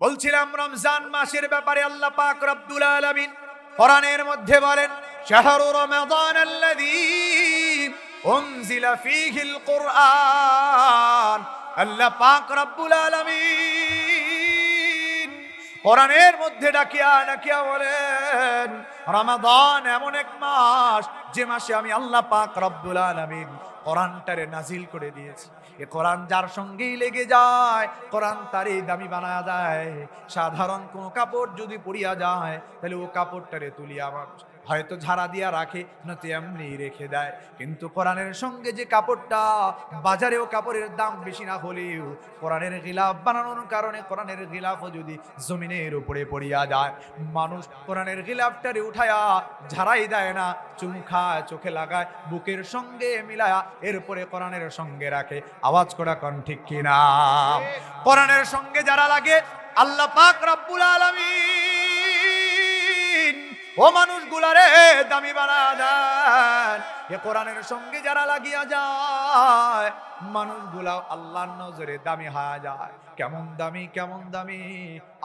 বলছিলাম রমজান মাসের ব্যাপারে আল্লাহ পাক রব্বুল আলামিন কোরআনের মধ্যে বলেন, শাহরু রমাদানাল্লাযী উনজিলা ফীহিল কুরআন। আল্লাহ পাক রব্বুল আলামিন কোরআনের মধ্যে ডাকিয়া বলেন, রমাদান এমন এক মাস যে মাসে আমি আল্লাহ পাক রব্বুল আলামিন কোরআনটারে নাজিল করে দিয়েছি। এ কোরআন যার সঙ্গেই লেগে যায়, কোরআন তারই দামি বানায়া যায়। সাধারণ কোনো কাপড় যদি পরিয়া যায়, তাহলে ও কাপড়টারে তুলিয়া মানুষ হয়তো ঝাড়া দিয়া রাখে, নয়তো এমনি রেখে দেয়। কিন্তু কোরআনের সঙ্গে যে কাপড়টা, বাজারেও কাপড়ের দাম বেশি না হলেও কোরআনের গিলাফ বানানোর কারণে কোরআনের গিলাফও যদি জমিনের উপরে পড়িয়া যায়, মানুষ কোরআনের গিলাফটারে উঠায়া ঝাড়াই দেয় না, চুমু খায়, চোখে লাগায়, বুকের সঙ্গে মিলায়া এরপরে কোরআনের সঙ্গে রাখে। আওয়াজ করা কোন ঠিক কিনা? কোরআনের সঙ্গে যারা লাগে, আল্লাহ পাক রব্বুল আলামিন ও মানুষগুলারে দামি বানায়া দেন। এ কোরআনের সঙ্গে যারা লাগিয়া যায়, মানুষগুলা আল্লাহর নজরে দামি হয়ে যায়। কেমন দামি, কেমন দামি!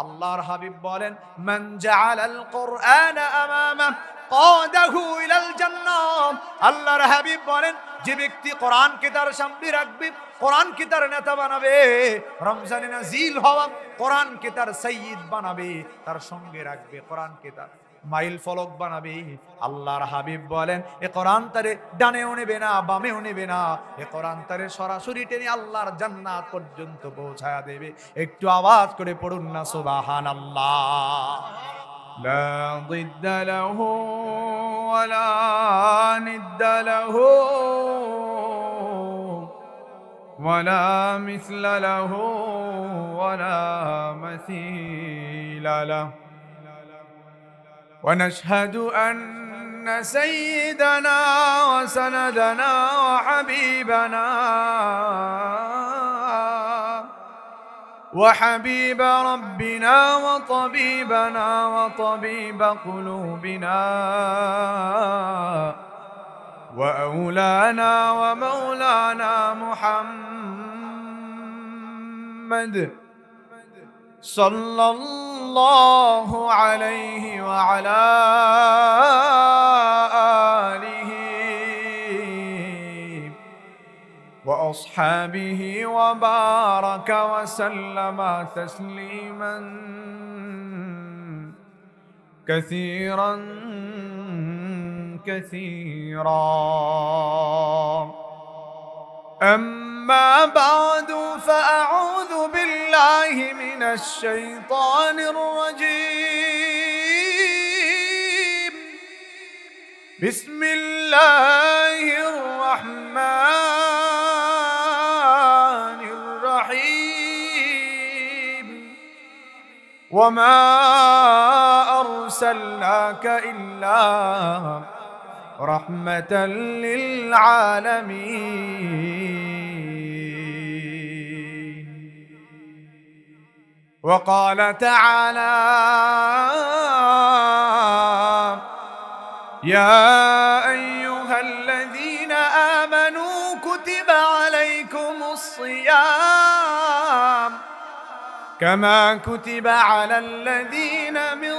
আল্লাহর হাবিব বলেন, মান জাআলাল কুরআনা আমামা কাদাহু ইলাল জান্নাহ। আল্লাহর হাবিব বলেন, যে ব্যক্তি কোরআনকে তার সামনে রাখবে, কোরআনকে তার নেতা বানাবে, রমজানে নাজিল হওয়া কোরআনকে তার সাইয়্যিদ বানাবে, তার সঙ্গে রাখবে, কোরআনকে তার মাইল ফলক বানাবে, আল্লাহর হাবিব বলেন, এ কোরআন তারে ডানেও নেবে না, বামেও নেবে না, এ কোরআন তারে সরাসরি টেনে আল্লাহর জান্নাত পর্যন্ত পৌঁছায়া দেবে। একটু আওয়াজ করে পড়ুন না সুবহানাল্লাহ। লা যিদ্দা লাহু ওয়ালা নিদ্দা লাহু ওয়ালা মিসলা লাহু ওয়ালা মাসীলা লাহু। ونشهد أن سيدنا وسندنا وحبيب ربنا وطبيبنا وطبيب قلوبنا وأولانا ومولانا محمد صلى الله عليه وعلى آله وأصحابه وبارك وسلم تسليما كثيرا كثيرا. أما بعد فأعوذ بالله من الشيطان الرجيم. بسم الله الرحمن الرحيم. وما أرسلناك إلا رحمة للعالمين. وقال تعالى: يا أيها الذين آمنوا كتب عليكم الصيام كما كتب على الذين من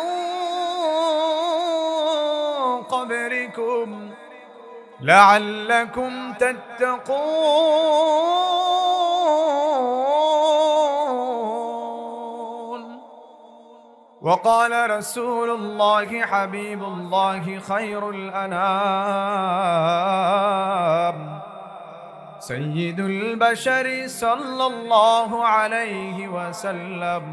قبلكم لعلكم تتقون. وقال رسول الله حبيب الله خير الأنام سيد البشر صلى الله عليه وسلم: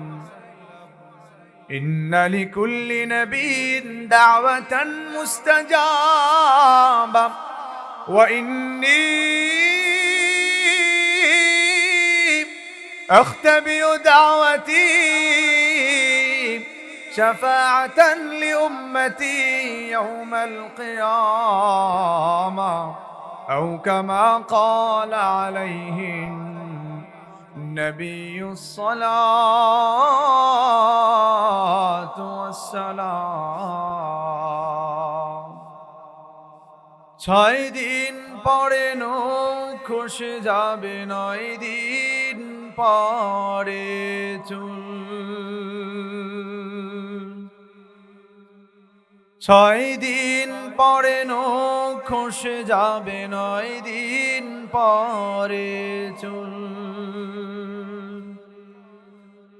إن لكل نبي دعوة مستجابة وإني أختبئ دعوتي شفاعة لأمتي يوم القيامة أو كما قال عليه النبي الصلاة والسلام. 6 দিন পরে নৌখোশ যাবে, 9 দিন পরে চুল। 6 দিন পরে নখ খসে যাবে, 9 দিন পরে চুল।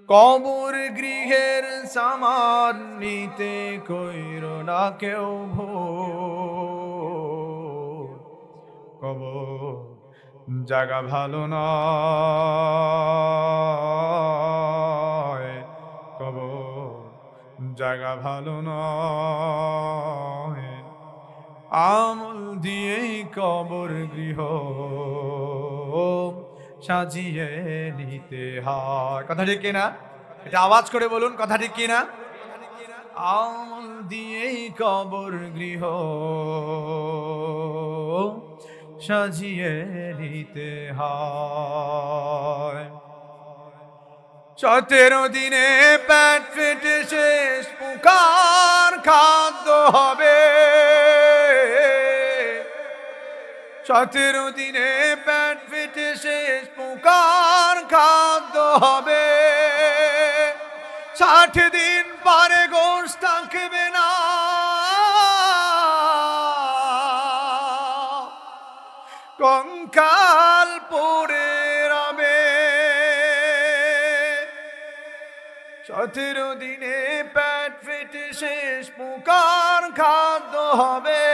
কবর গৃহের সামান নিতে কইরো না কেউ ভুল। কবর জায়গা ভালো নয়, কবর জায়গা ভালো নয়। আমল দিয়েই কবর গৃহ সাজিয়ে নিতে হয়। কথা ঠিক কিনা? এটা আওয়াজ করে বলুন, কথা ঠিক কিনা? আমল দিয়েই কবর গৃহ সাজিয়ে নিতে হয়। 17 দিনে পেট ফেটে শেষ পুকার খাদ্য হবে। 17 দিনে পেট ফেটে শেষ পুকার খাদ্য হবে। 60 দিন পরে গোশত থাকবে না, কঙ্কাল পড়ে রবে। 17 দিনে পেট ফেটে শেষ পুকার খাদ্য হবে।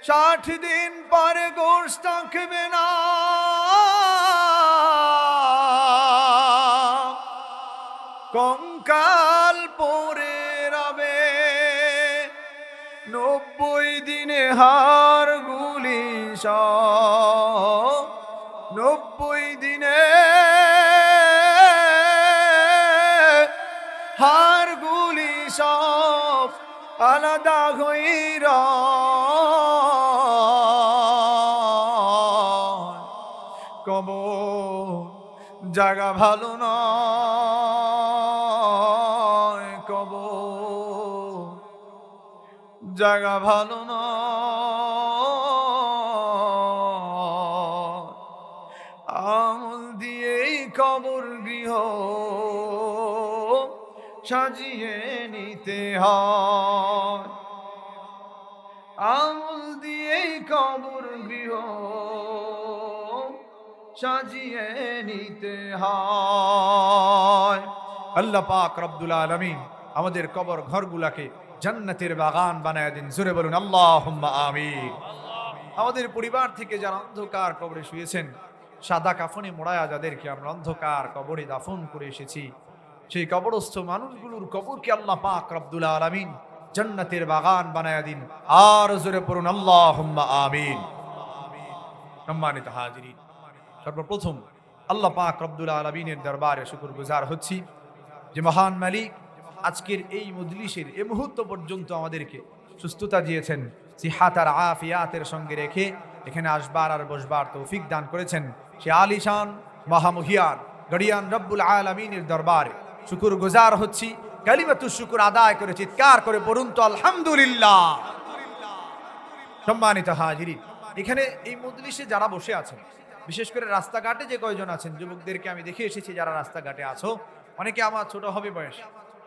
60 দিন পরে গোশত থাকবে না, কঙ্কাল পড়ে রবে। 90 দিনে হাড়গুলি সব, 90 দিনে হাড়গুলি সব আলাদা হইর। কবর জায়গা ভালো নয়, কবর জায়গা ভালো নয়। আমল দিয়েই কবর গৃহ সাজিয়ে নিতে হয়। আমল দিয়েই কবর গৃহ সাজিয়ে নিতে হয়। আল্লাহ পাক রব্বুল আলামিন আমাদের কবর ঘরগুলাকে জান্নাতের বাগান বানায় দিন। জোরে বলুন আল্লাহুম্মা আমিন। আমাদের পরিবার থেকে যারা অন্ধকার কবরে শুয়েছেন, সাদা কাফনে মোড়ায়া যাদেরকে আমরা অন্ধকার কবরে দাফন করে এসেছি, সেই কবরস্থ মানুষগুলোর কবরকে আল্লাহ পাক রব্বুল আলামিন জান্নাতের বাগান বানায় দিন। আর জোরে পড়ুন আল্লাহুম্মা আমিন। সম্মানিত হাজিরিন, সর্বপ্রথম আল্লাহ পাক রব্বুল আলামিনের দরবারে শুকরগুজার হচ্ছি যে মহান মালিক আজকের এই মজলিসের এই মুহূর্ত পর্যন্ত আমাদেরকে সুস্থতা দিয়েছেন, সিহাত আর আফিয়াতের সঙ্গে রেখে এখানে আসবার আর বসবার তৌফিক দান করেছেন। সে আলিশান মহামহিয়ান গড়িয়ান রব্বুল আলামিনের দরবারে শুকরগুজার হচ্ছি। কালিমাতুশ শুকর আদায় করে চিৎকার করে পড়ুন তো আলহামদুলিল্লাহ। সম্মানিত হাজিরিন, এখানে এই মজলিসে যারা বসে আছেন, বিশেষ করে রাস্তাঘাটে যে কয়জন আছেন, যুবকদেরকে আমি দেখে এসেছি যারা রাস্তাঘাটে আছো, অনেকে আমার ছোট হবে বয়স,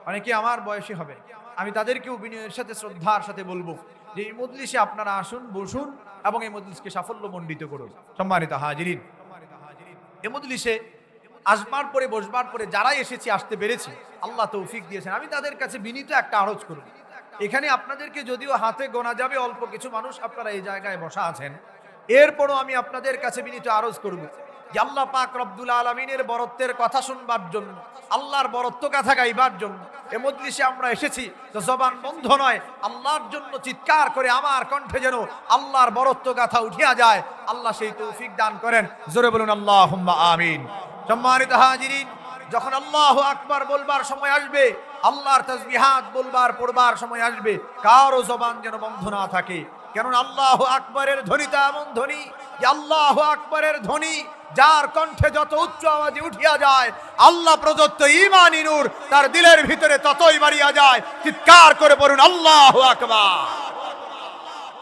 অনেকে আমার বয়সী হবে। আমি তাদেরকেও বিনয়ের সাথে শ্রদ্ধার সাথে বলবো যে এই মজলিসে আপনারা আসুন, বসুন এবং এই মজলিসকে সাফল্যমণ্ডিত করুন। সম্মানিত হাজিরিন, এই মজলিসে আসবার পরে বসবার পরে যারাই এসেছি, আসতে পেরেছি, আল্লাহ তৌফিক দিয়েছেন, আমি তাদের কাছে বিনীত একটা আরজ করব। এখানে আপনাদেরকে যদিও হাতে গোনা যাবে অল্প কিছু মানুষ আপনারা এই জায়গায় বসা আছেন, এরপরও আমি আপনাদের কাছে বিনীত আরজ করব যে আল্লাহ পাক রব্বুল আলামিনের বরত্বের কথা শুনবার জন্য, আল্লাহর বরত্ব কথা গাইবার জন্য এ মজলিসে আমরা এসেছি। তো জবান বন্ধ নয়, আল্লাহর জন্য চিৎকার করে আমার কণ্ঠে যেন আল্লাহর বরত্ব কথা উঠিয়া যায়। আল্লাহ সেই তৌফিক দান করেন। জোরে বলুন আল্লাহুম্মা আমিন। সম্মানিত হাজিরিন, যখন আল্লাহু আকবার বলবার সময় আসবে, আল্লাহর তাসবিহাত বলবার পড়বার সময় আসবে, কারো জবান যেন বন্ধ না থাকে। কেননা আল্লাহু আকবারের ধ্বনিটা এমন ধ্বনি যে আল্লাহু আকবারের ধ্বনি যার কণ্ঠে যত উচ্চ আওয়াজে উঠিয়া যায়, আল্লাহ প্রদত্ত ঈমানী নূর তার দিলের ভিতরে ততই বাড়িয়া যায়। চিৎকার করে পড়ুন আল্লাহু আকবার।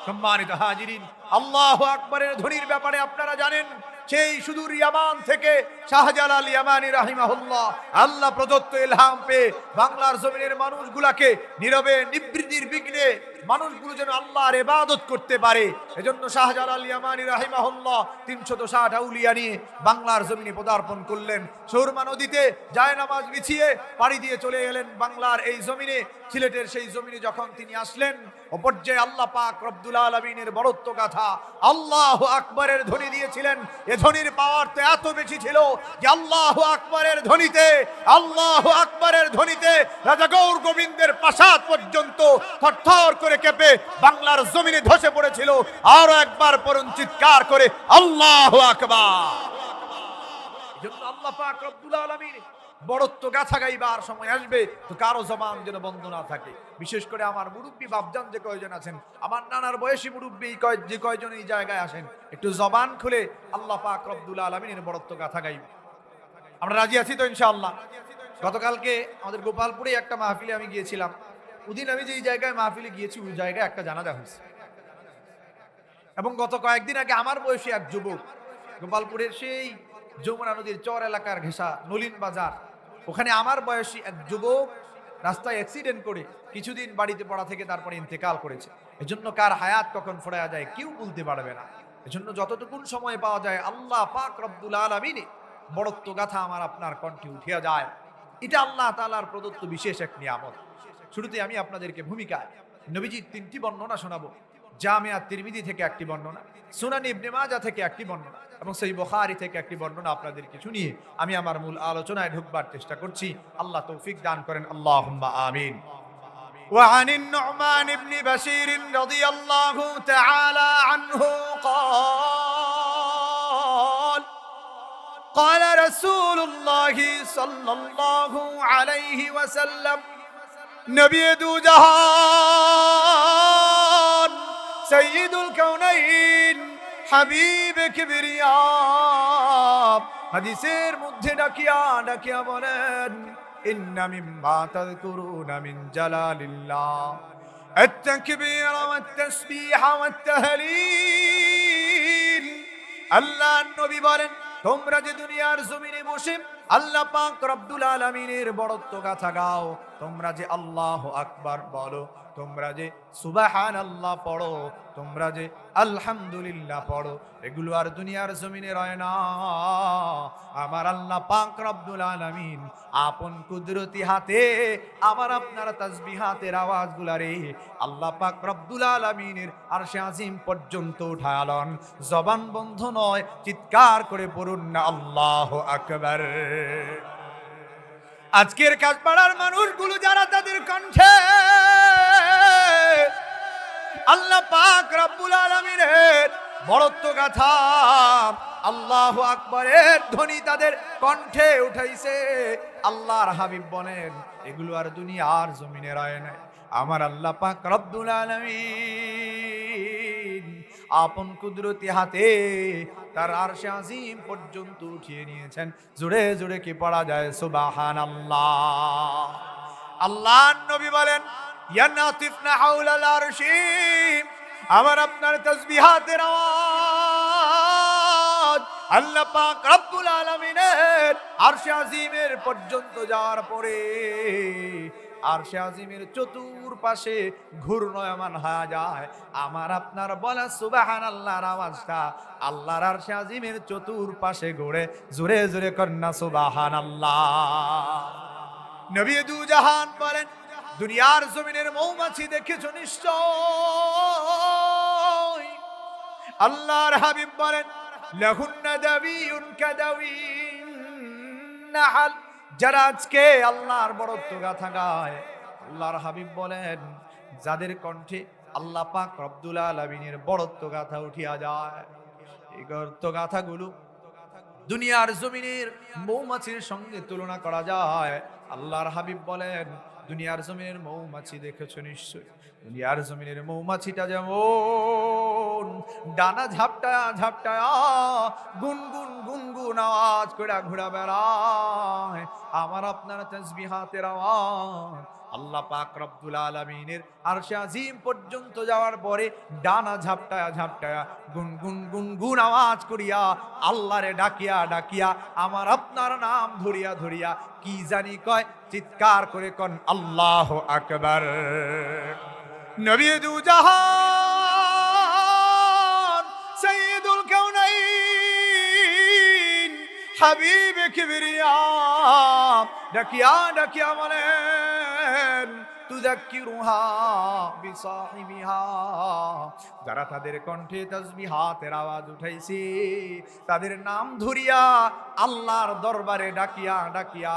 সম্মানিত হাজিরিন, আল্লাহু আকবারের ধ্বনির ব্যাপারে আপনারা জানেন সেই সুদূর ইয়ামান থেকে শাহজালাল ইয়ামানী রাহিমাহুল্লাহ আল্লাহ প্রদত্ত ইলহাম পেয়ে বাংলার জমিনের মানুষগুলাকে নীরবে নির্বিঘ্নে মানুষগুলো যেন আল্লাহর ইবাদত করতে পারে, এজন্য শাহজালাল ইয়ামানী রাহিমাহুল্লাহ 360 আউলিয়া নিয়ে বাংলার জমিনে পদার্পণ করলেন। সুরমা নদীতে জায়নামাজ বিছিয়ে পাড়ি দিয়ে চলে এলেন বাংলার এই জমিনে। সিলেটের সেই জমিনে যখন তিনি আসলেন, ও পর্যায়ে আল্লাহ পাক রব্বুল আলামিনের বড়ত্ব গাথা আল্লাহু আকবারের ধ্বনি দিয়েছিলেন। এ ধ্বনির পাওয়ার তো এত বেশি ছিল যে আল্লাহু আকবারের ধ্বনিতে রাজা গৌর গোবিন্দের প্রাসাদ পর্যন্ত থরথর করে কেঁপে বাংলার জমিনে ধসে পড়েছিল। আরো একবার পড়ুন চিৎকার করে আল্লাহু আকবার। এজন্য আল্লাহ পাক রব্বুল আলামিন বড়ত্ব গাথা গাইবার সময় আসবে তো কারো জবান যেন বন্ধ না থাকে। বিশেষ করে আমার মুরব্বী বাপজান যে কয়জন আছেন, আমার নানার বয়সী মুরব্বী যে কয়জন এই জায়গায় আসেন, একটু জবান খুলে আল্লাহ পাক রব্বুল আলামিনের বড়ত্ব গাথা গাইব। আমরা রাজি আছি তো ইনশাআল্লাহ? গতকালকে আমাদের গোপালপুরে একটা মাহফিলে আমি গিয়েছিলাম। ওদিন আমি যেই জায়গায় মাহফিলে গিয়েছি ওই জায়গায় একটা জানাজা হয়েছে, এবং গত কয়েকদিন আগে আমার বয়সী এক যুবক গোপালপুরের সেই যমুনা নদীর চর এলাকার ঘেঁষা নলিন বাজার, ওখানে আমার বয়সী এক যুবক রাস্তায় অ্যাক্সিডেন্ট করে কিছুদিন বাড়িতে পড়া থেকে তারপরে ইন্তেকাল করেছে। এজন্য কার হায়াত কখন ফুরায়া যায় কেউ বলতে পারবে না। এজন্য যতটুকুন সময় পাওয়া যায় আল্লাহ পাক রব্বুল আলামিন বড়ত্ব গাথা আমার আপনার কণ্ঠে উঠিয়া যায়, এটা আল্লাহ তাআলার প্রদত্ত বিশেষ এক নিয়ামত। শুরুতে আমি আপনাদেরকে ভূমিকায় নবীজির 3টি বর্ণনা শোনাবো। জামিয়া তিরমিজি থেকে একটি বর্ণনা, সুনান ইবনে মাজাহ থেকে একটি বর্ণনা এবং সহিহ বুখারী থেকে একটি বর্ণনা আপনাদেরকে শুনিয়ে আমি আমার মূল আলোচনায় ঢুকবার চেষ্টা করছি। আল্লাহ তৌফিক দান করেন, আল্লাহুম্মা আমিন। وعن النعمان بن بشير رضي الله تعالى عنه قال قال رسول الله صلى الله عليه وسلم نبي دو جهان سيد الكونين হাবিব কিবরিয়া হাদিসের মধ্যে ডাকিয়া বলেন, ইন্না মিম্মা তাযকুরুনা মিন জালালিল্লাহ আত-তাকবীর ওয়াত তাসবিহ ওয়াত তাহলিল। আল্লাহর নবী বলেন, তোমরা যে দুনিয়ার জমিনে বসে আল্লাহ পাক রব্বুল আলামিনের বড়ত্ব গাথা গাও, তোমরা যে আল্লাহু আকবার বলো, তোমরা যে সুবহানাল্লাহ পড়ো, তোমরা যে আলহামদুলিল্লাহ পড়ো, এগুলো আর দুনিয়ার জমিনে রয় না। আমার আল্লাহ পাক রব্বুল আলামিন আপন কুদরতি হাতে আমার আপনার তাসবিহাতের আওয়াজগুলারে আল্লাহ পাক রব্বুল আলামিনের আরশে আজিম পর্যন্ত উঠায়ালন। জবান বন্ধ নয়, চিৎকার করে পড়ুন না আল্লাহু আকবার। আজকের কাজপাড়ার মানুষগুলো যারা তাদের কণ্ঠে আল্লাহ পাক রব্বুল আলামিনের বড়ত্ব গাথা আল্লাহু আকবারের ধ্বনি তাদের কণ্ঠে উঠাইছে, আল্লাহর হাবিব বলেন এগুলো আর দুনিয়ার জমিনে রয় নাই। আমার আল্লাহ পাক রব্বুল আলামিন আপন কুদরতি হাতে তার আরশে আজিম পর্যন্ত উঠিয়ে নিয়েছেন। জোরে জোরে কি পড়া যায় সুবহানাল্লাহ। আল্লাহর নবী বলেন, ইয়ানাতিফনা হাওলাল আরশি, আমার আপনার তাসবিহাতের আওয়াজ আল্লাহ পাক রব্বুল আলামিনের আরশে আজিমের পর্যন্ত যাওয়ার পরে আরশে আজিমের চতুর্পাশে ঘূর্ণয়মান হয়ে যায়। আমার আপনার বলা সুবহানাল্লাহর আওয়াজটা আল্লাহর আরশে আজিমের চতুর্পাশে ঘুরে। জোরে জোরে কন্যা সুবহানাল্লাহ। নবী দু জাহান বলেন, দুনিয়ার জমিনের মৌমাছি দেখেছো নিশ্চয়। আল্লাহর হাবিব বলেন, লাহুন্না দাবিউন কাদাউইন নাহাল, যারা আজকে আল্লাহর বড়ত্ব গাথা গায়, আল্লাহর হাবিব বলেন যাদের কণ্ঠে আল্লাহ পাক রব্বুল আলামিনের বড়ত্ব গাথা উঠিয়া যায়, এই বড়ত্ব গাথাগুলো দুনিয়ার জমিনের মৌমাছির সঙ্গে তুলনা করা যায়। আল্লাহর হাবিব বলেন, দুনিয়ার জমিনের মৌমাছি দেখেছো নিশ্চয়। দুনিয়ার জমিনের মৌমাছিটা যেমন ডানা ঝাপটায়া ঝাপটায়া গুনগুন গুনগুন আওয়াজ করে ঘোরা বেড়ায়, আমার আপনার তাসবিহাতের আওয়াজ আল্লাহ পাক রব্বুল আলামিনের আরশে আজিম পর্যন্ত যাওয়ার পরে ডানা ঝাপটায়া ঝাপটায়া গুনগুন গুনগুন আওয়াজ করিয়া আল্লাহরে ডাকিয়া ডাকিয়া আমার আপনার নাম ধরিয়া ধরিয়া কি জানি কয়, চিৎকার করে কোন আল্লাহু আকবার। নবী দু জাহান সাইয়্যিদুল কাউনাইন হাবিব কিবরিয়া ডাকিয়া ডাকিয়া বলেন তুযাক্কিরুহা বিসাহিবিহা, যারা তাদের কণ্ঠে তাসবিহাতের আওয়াজ উঠাইছে তাদের নাম ধরিয়া আল্লাহর দরবারে ডাকিয়া ডাকিয়া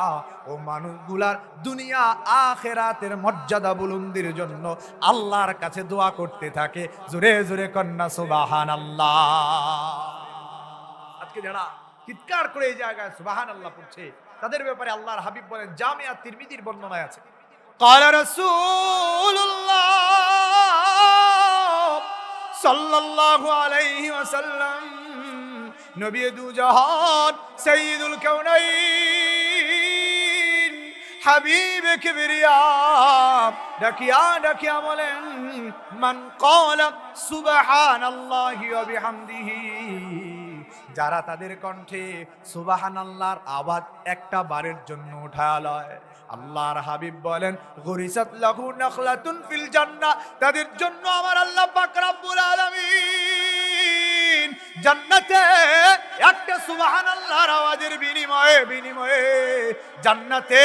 ও মানুষগুলার দুনিয়া আখিরাতের মর্যাদা বুলন্দির জন্য আল্লাহর কাছে দোয়া করতে থাকে। জোরে জোরে কন্যা সুবহানাল্লাহ। আজকে যারা চিৎকার করে এই জায়গায় সুবহানাল্লাহ পড়ছে তাদের ব্যাপারে আল্লাহর হাবিব বলেন, জামিয়া তিরমিজির বর্ণনায় আছে, قال رسول الله صلى الله عليه وسلم নবী দু জাহান সাইয়্যিদুল কাউনাইন হাবিব কিবরিয়া ডাকিয়া ডাকিয়া বলেন, মান ক্বালা সুবহানাল্লাহি ওয়া বিহামদিহি, যারা তাদের কণ্ঠে সুবহানাল্লাহর আওয়াজ একটা বারের জন্য উঠায় লয়, আল্লাহর হাবিব বলেন গুরিসাত লাহু নাখলাতুন ফিল জান্নাহ, তাদের জন্য আমার আল্লাহ পাক রব্বুল আলামিন জান্নাতে একটা সুবহানাল্লাহর আওয়াজের বিনিময়ে জান্নাতে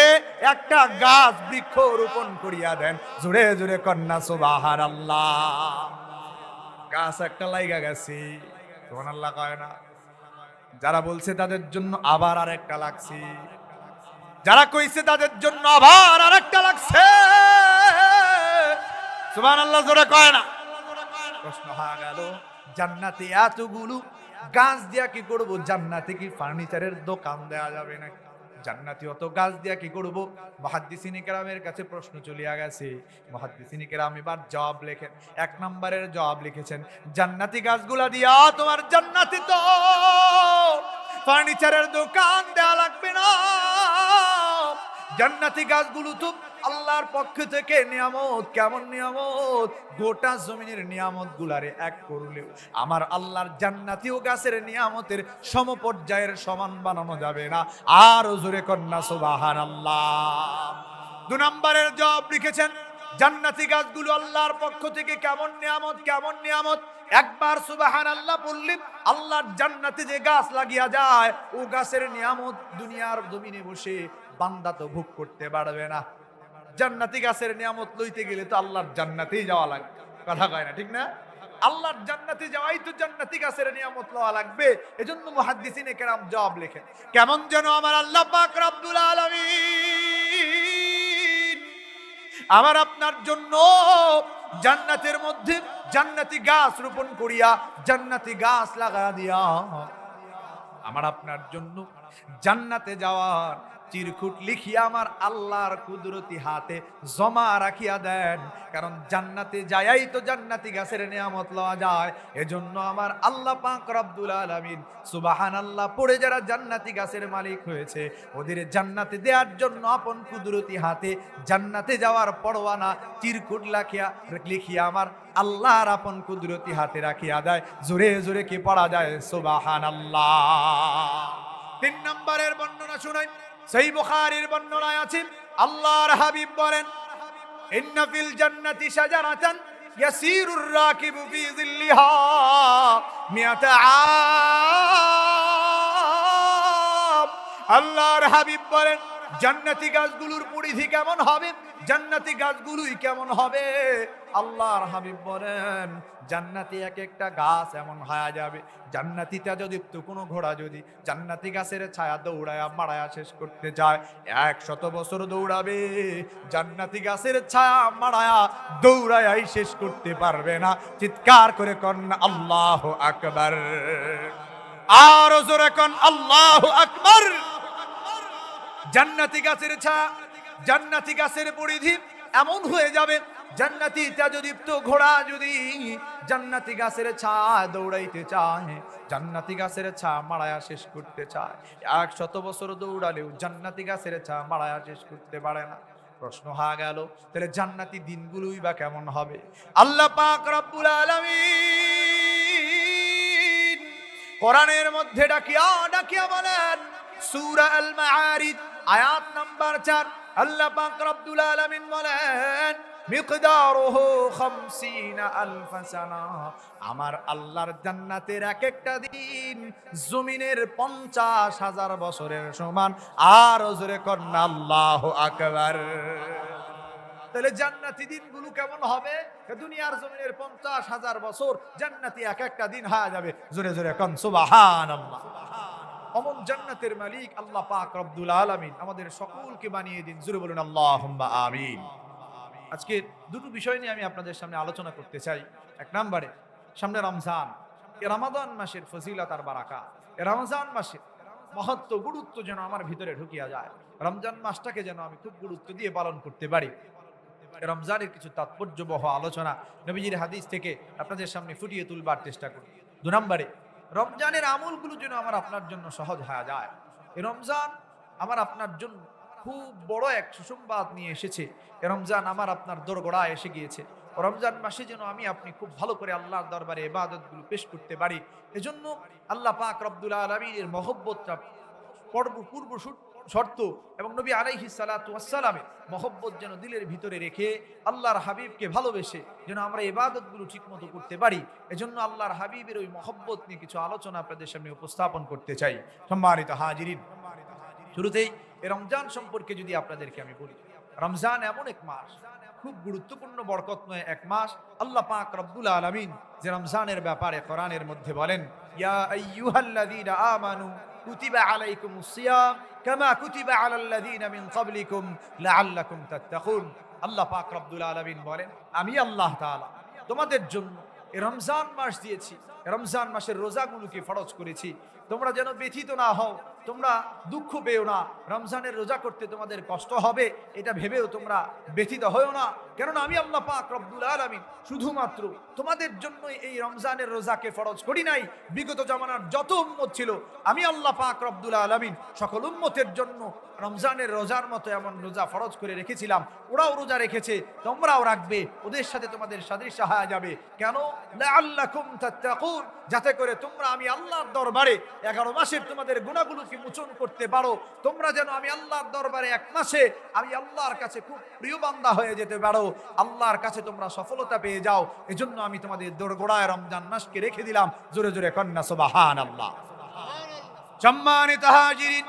একটা গাছ বৃক্ষ রোপণ করিয়া দেন। জোরে জোরে কন্যা সুবহানাল্লাহ। গাছ একটা লাইগা গেছে, সুবহানাল্লাহ কয় না? যারা বলছে তাদের জন্য আবার আরেকটা লাগছে, যারা কইছে তাদের জন্য আবার আরেকটা লাগছে। সুবহানাল্লাহ জোরে কয় না? প্রশ্ন হয়ে গেল, জান্নাতে এতগুলো গাছ দিয়া কি করব? জান্নাতে কি ফার্নিচারের দোকান দেয়া যাবে নাকি? জান্নাতি অত গাছ দিয়া কি করব? মুহাদ্দিসিনে কেরামের কাছে প্রশ্ন চলিয়া গেছে। মুহাদ্দিসিনে কেরাম এবার জবাব লেখেন। এক নম্বরের জবাব লিখেছেন, জান্নাতি গাছগুলা দিয়া তোমার জান্নাতে তো ফার্নিচারের দোকান দেয়া লাগবে না। জান্নাতি গাছগুলো তো আল্লাহর পক্ষ থেকে নিয়ামত। কেমন নিয়ামত? গোটা জমিনের নিয়ামত গুলারে এক করলেও আমার আল্লাহর জান্নাতীয় গাছের নিয়ামতের সমপর্যায়ের সমান বানানো যাবে না। আর জোরে কন্যা সুবহানাল্লাহ। 2 নম্বরের জবাব লিখেছেন, জান্নাতি গাছগুলো আল্লাহর পক্ষ থেকে কেমন নিয়ামত, কেমন নিয়ামত। একবার সুবহানাল্লাহ বললে আল্লাহর জান্নাতে যে গাছ লাগিয়া যায় ও গাছের নিয়ামত দুনিয়ার জমিনে বসে বান্দা তো ভোগ করতে পারবে না। জান্নাতি গাছের নিয়ামত লইতে গেলে তো আল্লাহর জান্নাতেই যাওয়া লাগবে। কথা কয় না? ঠিক না? আল্লাহর জান্নাতে যাওয়াই তো জান্নাতি গাছের নিয়ামত লওয়া লাগবে। এজন্য মুহাদ্দিসিনে কেরাম জবাব লেখেন, কেমন যেন আমার আল্লাহ পাক রব্বুল আলামিন আমার আপনার জন্য জান্নাতের মধ্যে জান্নাতি গাছ রোপণ করিয়া জান্নাতি গাছ লাগা দিয়া আমার আপনার জন্য জান্নাতে যাওয়ার চিরকুট লিখিয়া আমার আল্লাহর কুদরতি হাতে জমা রাখিয়া দেন। কারণ জান্নাতে যায়াই তো জান্নাতি গাছের নিয়ামত লওয়া যায়। এজন্য আমার আল্লাহ পাক রব্বুল আলামিন সুবহানাল্লাহ পড়ে যারা জান্নাতি গাছের মালিক হয়েছে ওদের জান্নাতে দেওয়ার জন্য আপন কুদরতি হাতে জান্নাতে যাওয়ার পরোয়ানা চিরকুট লিখিয়া আমার আল্লাহর আপন কুদরতি হাতে রাখিয়া দেয়। জোরে জোরে কি পড়া যায়? সুবহানাল্লাহ। 3 নম্বরের বর্ণনা শুনাই, সহিহ বুখারীর বর্ণনায় আছে, আল্লাহর হাবিব বলেন, ইন্না ফিল জান্নাতি শাজারাতান ইয়াসিরুর রাকিবু ফি যিল্লিহা মিয়াতা আম। আল্লাহর হাবিব বলেন, জান্নাতি গাছগুলোর পরিধি কেমন হবে? জান্নাতি গাছগুলোই কেমন হবে? আল্লাহর হাবিব বলেন, জান্নাতি এক একটা গাছ এমন হয়ে যাবে, জান্নাতিটা যদি কোনো ঘোড়া যদি জান্নাতি গাছের ছায়া দৌড়ায়া মারায়া শেষ করতে যায় 100 বছর দৌড়াবে, জান্নাতি গাছের ছায়া মারায়া দৌড়ায়াই শেষ করতে পারবে না। চিৎকার করে কন আল্লাহু আকবার। আর জোরে কন আল্লাহু আকবার। জান্নাতি গাছের ছায়া জান্নাতি গাছের পরিধি এমন হয়ে যাবে জান্নাতি তেজদীপ্ত ঘোড়া যদি জান্নাতি গাছের ছায় দৌড়াইতে চায়, জান্নাতি গাছের ছা মারায়া শেষ করতে চায়, 100 বছর দৌড়ালেও জান্নাতি গাছের ছা মারায়া শেষ করতে পারে না। প্রশ্ন হয়ে গেল, তাহলে জান্নাতি দিনগুলোই বা কেমন হবে? আল্লাহ পাক রব্বুল আলামিন কোরআনের মধ্যে ডাকিয়া ডাকিয়া বলেন, সূরা আল মাআরিজ আয়াত নাম্বার 4, আল্লাহ পাক রব্বুল আলামিন বলেন, মিকদারুহু 50,000 সানা, আমার আল্লাহর জান্নাতের এক একটা দিন জমিনের 50,000 বছরের সমান। আর জোরে কন্না আল্লাহু আকবার। তাহলে জান্নাতি দিনগুলো কেমন হবে? দুনিয়ার জমিনের 50,000 বছর জান্নাতি এক একটা দিন হয়ে যাবে। জোরে জোরে কোন সুবহানাল্লাহ। অমন জান্নাতের মালিক আল্লাহ পাক রব্বুল আলামিন আমাদের সকলকে বানিয়ে দিন। জোরে বলুন আল্লাহুম্মা আমিন। আজকে দুটো বিষয় নিয়ে আমি আপনাদের সামনে আলোচনা করতে চাই। এক নম্বরে, সামনে রমজান, এই রমাদান মাসের ফজিলত আর বারাকাত, এই রমজান মাসের মহত্ব গুরুত্ব যেন আমার ভিতরে ঢুকিয়া যায়। রমজান মাসটাকে যেন আমি খুব গুরুত্ব দিয়ে পালন করতে পারি। রমজানের কিছু তাৎপর্যবহ আলোচনা নবীজির হাদিস থেকে আপনাদের সামনে ফুটিয়ে তুলবার চেষ্টা করি। 2 নম্বরে, রমজানের আমলগুলো যেন আমার আপনার জন্য সহজ হয়ে যায়। এই রমজান আমার আপনার জন্য খুব বড় এক সুসংবাদ নিয়ে এসেছে। এই রমজান আমার আপনার দোরগোড়ায় এসে গিয়েছে। রমজান মাসে যেন আমি আপনি খুব ভালো করে আল্লাহর দরবারে ইবাদতগুলো পেশ করতে পারি। এজন্য আল্লাহ পাক রব্বুল আলামিনের মহব্বতটা পূর্ব শর্ত এবং নবী আলাইহিস সালাতু ওয়াস সালামের মহব্বত যেন দিলের ভিতরে রেখে আল্লাহর হাবিবকে ভালোবেসে যেন আমরা ইবাদতগুলো ঠিকমতো করতে পারি। এজন্য আল্লাহর হাবিবের ওই মহব্বত নিয়ে কিছু আলোচনা আপনাদের সামনে উপস্থাপন করতে চাই। সম্মানিত হাজিরিন, শুরুতেই এই রমজান সম্পর্কে যদি আপনাদেরকে আমি বলি, রমজান এমন এক মাস, খুব গুরুত্বপূর্ণ বরকতময় এক মাস। আল্লাহ পাক রব্বুল আলামিন যে রমজানের ব্যাপারে কোরআনের মধ্যে বলেন, ইয়া আইয়ুহাল্লাযীনা আমানু কুতিবা আলাইকুমুস সিয়াম কামা কুতিবা আলাল্লাযীনা মিন ক্বাবলিকুম লাআল্লাকুম তাত্তাকুন। আল্লাহ পাক রব্বুল আলামিন বলেন, আমি আল্লাহ তাআলা তোমাদের জন্য এই রমজান মাস দিয়েছি, রমজান মাসের রোজাগুলোকে ফরজ করেছি, তোমরা যেন ব্যথিত না হও, তোমরা দুঃখ পেও না। রমজানের রোজা করতে তোমাদের কষ্ট হবে এটা ভেবেও তোমরা ব্যথিত হও না, কেননা আমি আল্লাহ পাক রব্বুল আলামিন শুধুমাত্র তোমাদের জন্যই এই রমজানের রোজাকে ফরজ করি নাই। বিগত জামানার যত উম্মত ছিল, আমি আল্লাহ পাক রব্বুল আলামিন সকল উম্মতের জন্য রমজানের রোজার মতো এমন রোজা ফরজ করে রেখেছিলাম। ওরাও রোজা রেখেছে, তোমরাও রাখবে, ওদের সাথে তোমাদের সাদৃশ্য হয়ে যাবে। কেন? লাআল্লাকুম তাত্তাকুন, যাতে করে তোমরা আমি আল্লাহর দরবারে 11 মাসের তোমাদের গুনাহগুলোকে মোচন করতে পারো। তোমরা যেন আমি আল্লাহর দরবারে 1 মাসে আমি আল্লাহর কাছে খুব প্রিয় বান্দা হয়ে যেতে পারো, আল্লাহর কাছে তোমরা সফলতা পেয়ে যাও। এজন্য আমি তোমাদের দোরগোড়ায় রমজান মাসকে রেখে দিলাম। জোরে জোরে কন্না সুবহানাল্লাহ। সম্মানিত হাজিরিন,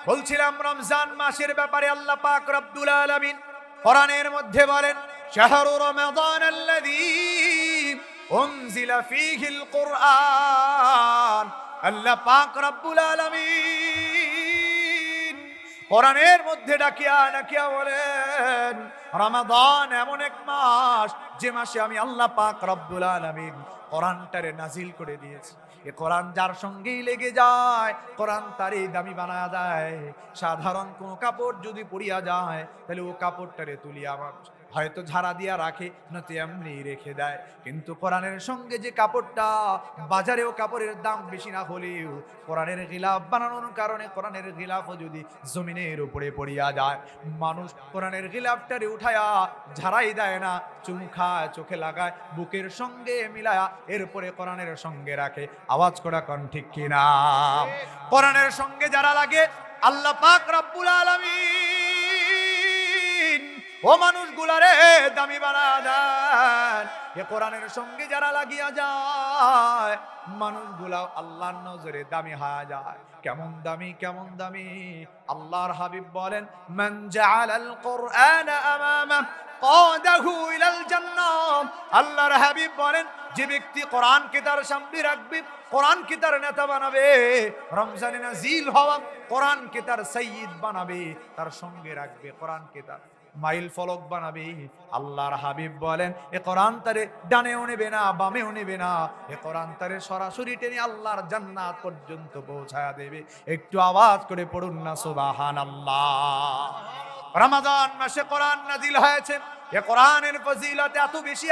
বলছিলাম রমজান মাসের ব্যাপারে আল্লাহ পাক রব্বুল আলামিন কোরআনের মধ্যে বলেন, শাহরু রমাদানাল্লাযী উনজিলা ফীহিল কুরআন। আল্লাহ পাক রব্বুল আলামিন কোরআনের মধ্যে ডাকিয়া ডাকিয়া বলেন, রমাদান এমন এক মাস যে মাসে আমি আল্লাহ পাক রব্বুল আলামিন কোরআনটারে নাজিল করে দিয়েছি। এ কোরআন যার সঙ্গেই লেগে যায়, কোরআন তারই দামি বানায়া যায়। সাধারণ কোনো কাপড় যদি পরিয়া যায়, তাহলে ও কাপড়টারে তুলিয়া মানুষ হয়তো ঝাড়া দিয়া রাখে, নয়তো এমনি রেখে দেয়। কিন্তু কোরআনের সঙ্গে যে কাপড়টা, বাজারেও কাপড়ের দাম বেশি না হলেও কোরআনের গিলাফ বানানোর কারণে কোরআনের গিলাফও যদি জমিনের উপরে পড়িয়া যায়, মানুষ কোরআনের গিলাফটারে উঠায়া ঝাড়াই দেয় না, চুমু খায়, চোখে লাগায়, বুকের সঙ্গে মিলায়া এরপরে কোরআনের সঙ্গে রাখে। আওয়াজ করা কোন ঠিক কিনা? কোরআনের সঙ্গে যারা লাগে, আল্লাহ পাক রব্বুল আলামিন ও মানুষগুলারে দামি বানায়া দেন। এ কোরআনের সঙ্গে যারা লাগিয়া যায়, মানুষগুলা আল্লাহর নজরে দামি হয়ে যায়। কেমন দামি, কেমন দামি! আল্লাহর হাবিব বলেন, মান জাআলাল কুরআনা আমামা কাদাহু ইলাল জান্নাহ। আল্লাহর হাবিব বলেন, যে ব্যক্তি কোরআনকে তার সামনে রাখবে, কোরআনকে তার নেতা বানাবে, রমজানে নাজিল হওয়া কোরআনকে তার সাইয়্যিদ বানাবে, তার সঙ্গে রাখবে, কোরআনকে তার মাইল ফলক বানাবে। আল্লাহর হাবিব বলেন, এ কোরআন তারে ডানেও নেবে না, বামেও নেবে না, এ কোরআন তারে সরাসরি টেনে আল্লাহর জান্নাত পর্যন্ত পৌঁছায়া দেবে। একটু আওয়াজ করে পড়ুন না সুবহানাল্লাহ। রমাদান মাসে কোরআন নাজিল হয়েছে। এ কোরআনের ফজিলত এত বেশি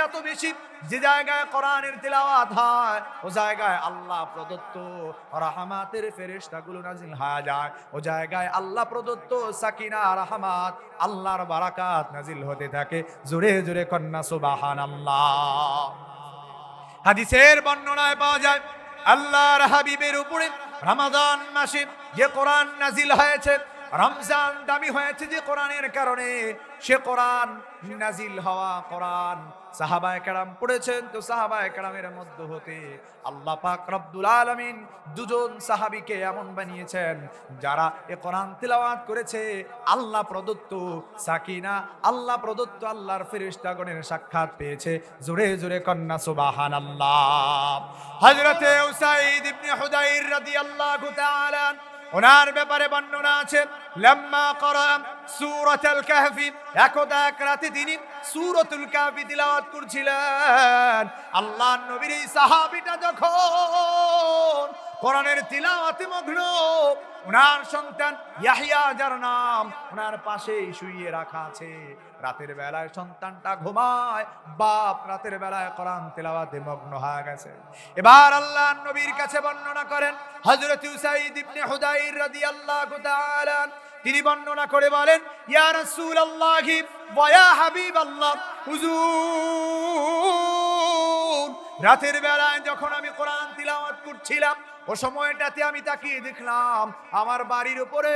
যে জায়গায় কোরআনের তিলাওয়াত হয় ও জায়গায় আল্লাহ প্রদত্ত রাহমাতের ফেরেশতাগুলো নাজিল হয়ে যায়। ও জায়গায় আল্লাহ প্রদত্ত সাকিনা রাহমাত আল্লাহর বারাকাত নাজিল হতে থাকে। জোরে জোরে কন্যা সুবহানাল্লাহ। হাদিসের বর্ণনায় পাওয়া যায় আল্লাহর হাবিবের উপরে রমাদান মাসে যে কোরআন নাজিল হয়েছে, রমজান দামি হয়েছে যে কোরআনের কারণে, সে কোরআন নাজিল হওয়া কোরআন সাহাবায়ে কেরাম পড়েছেন। তো সাহাবায়ে কেরামের মধ্য হতে আল্লাহ পাক রব্বুল আলামিন দুজন সাহাবীকে এমন বানিয়েছেন যারা এ কোরআন তিলাওয়াত করেছে আল্লাহ প্রদত্ত সাকিনা, আল্লাহ প্রদত্ত আল্লাহর ফেরেশতাগণের সাক্ষাৎ পেয়েছে। জোরে জোরে কন্যা সুবহানাল্লাহ। হযরতে উসাইদ ইবনে হুদাইর রাদিয়াল্লাহু তাআলা ওনার ব্যাপারে বর্ণনা আছে, লাম্মা করা সূরাতুল কাহফি, একদা এক রাতে তিনি সূরাতুল কাহফি তিলাওয়াত করছিলেন। আল্লাহর নবীর এই সাহাবীটা যখন কোরআনের তিলাওয়াতে মগ্ন, ওনার সন্তান ইয়াহইয়া যার নাম ওনার পাশেই শুইয়ে রাখা আছে। রাতের বেলায় সন্তানটা ঘুমায়, বাপ রাতের বেলায় কোরআন তিলাওয়াতে মগ্ন হয়ে গেছে। এবার আল্লাহর নবীর কাছে বর্ণনা করেন হযরত উসাইদ ইবনে হুদাইর রাদিয়াল্লাহু তাআলা, তিনি বর্ণনা করে বলেন, ইয়া রাসূলুল্লাহি ওয়া ইয়া হাবিবাল্লাহ, হুজুর রাতের বেলায় যখন আমি কোরআন তিলাওয়াত করছিলাম ও সময়টাতে আমি তাকিয়ে দেখলাম আমার বাড়ির উপরে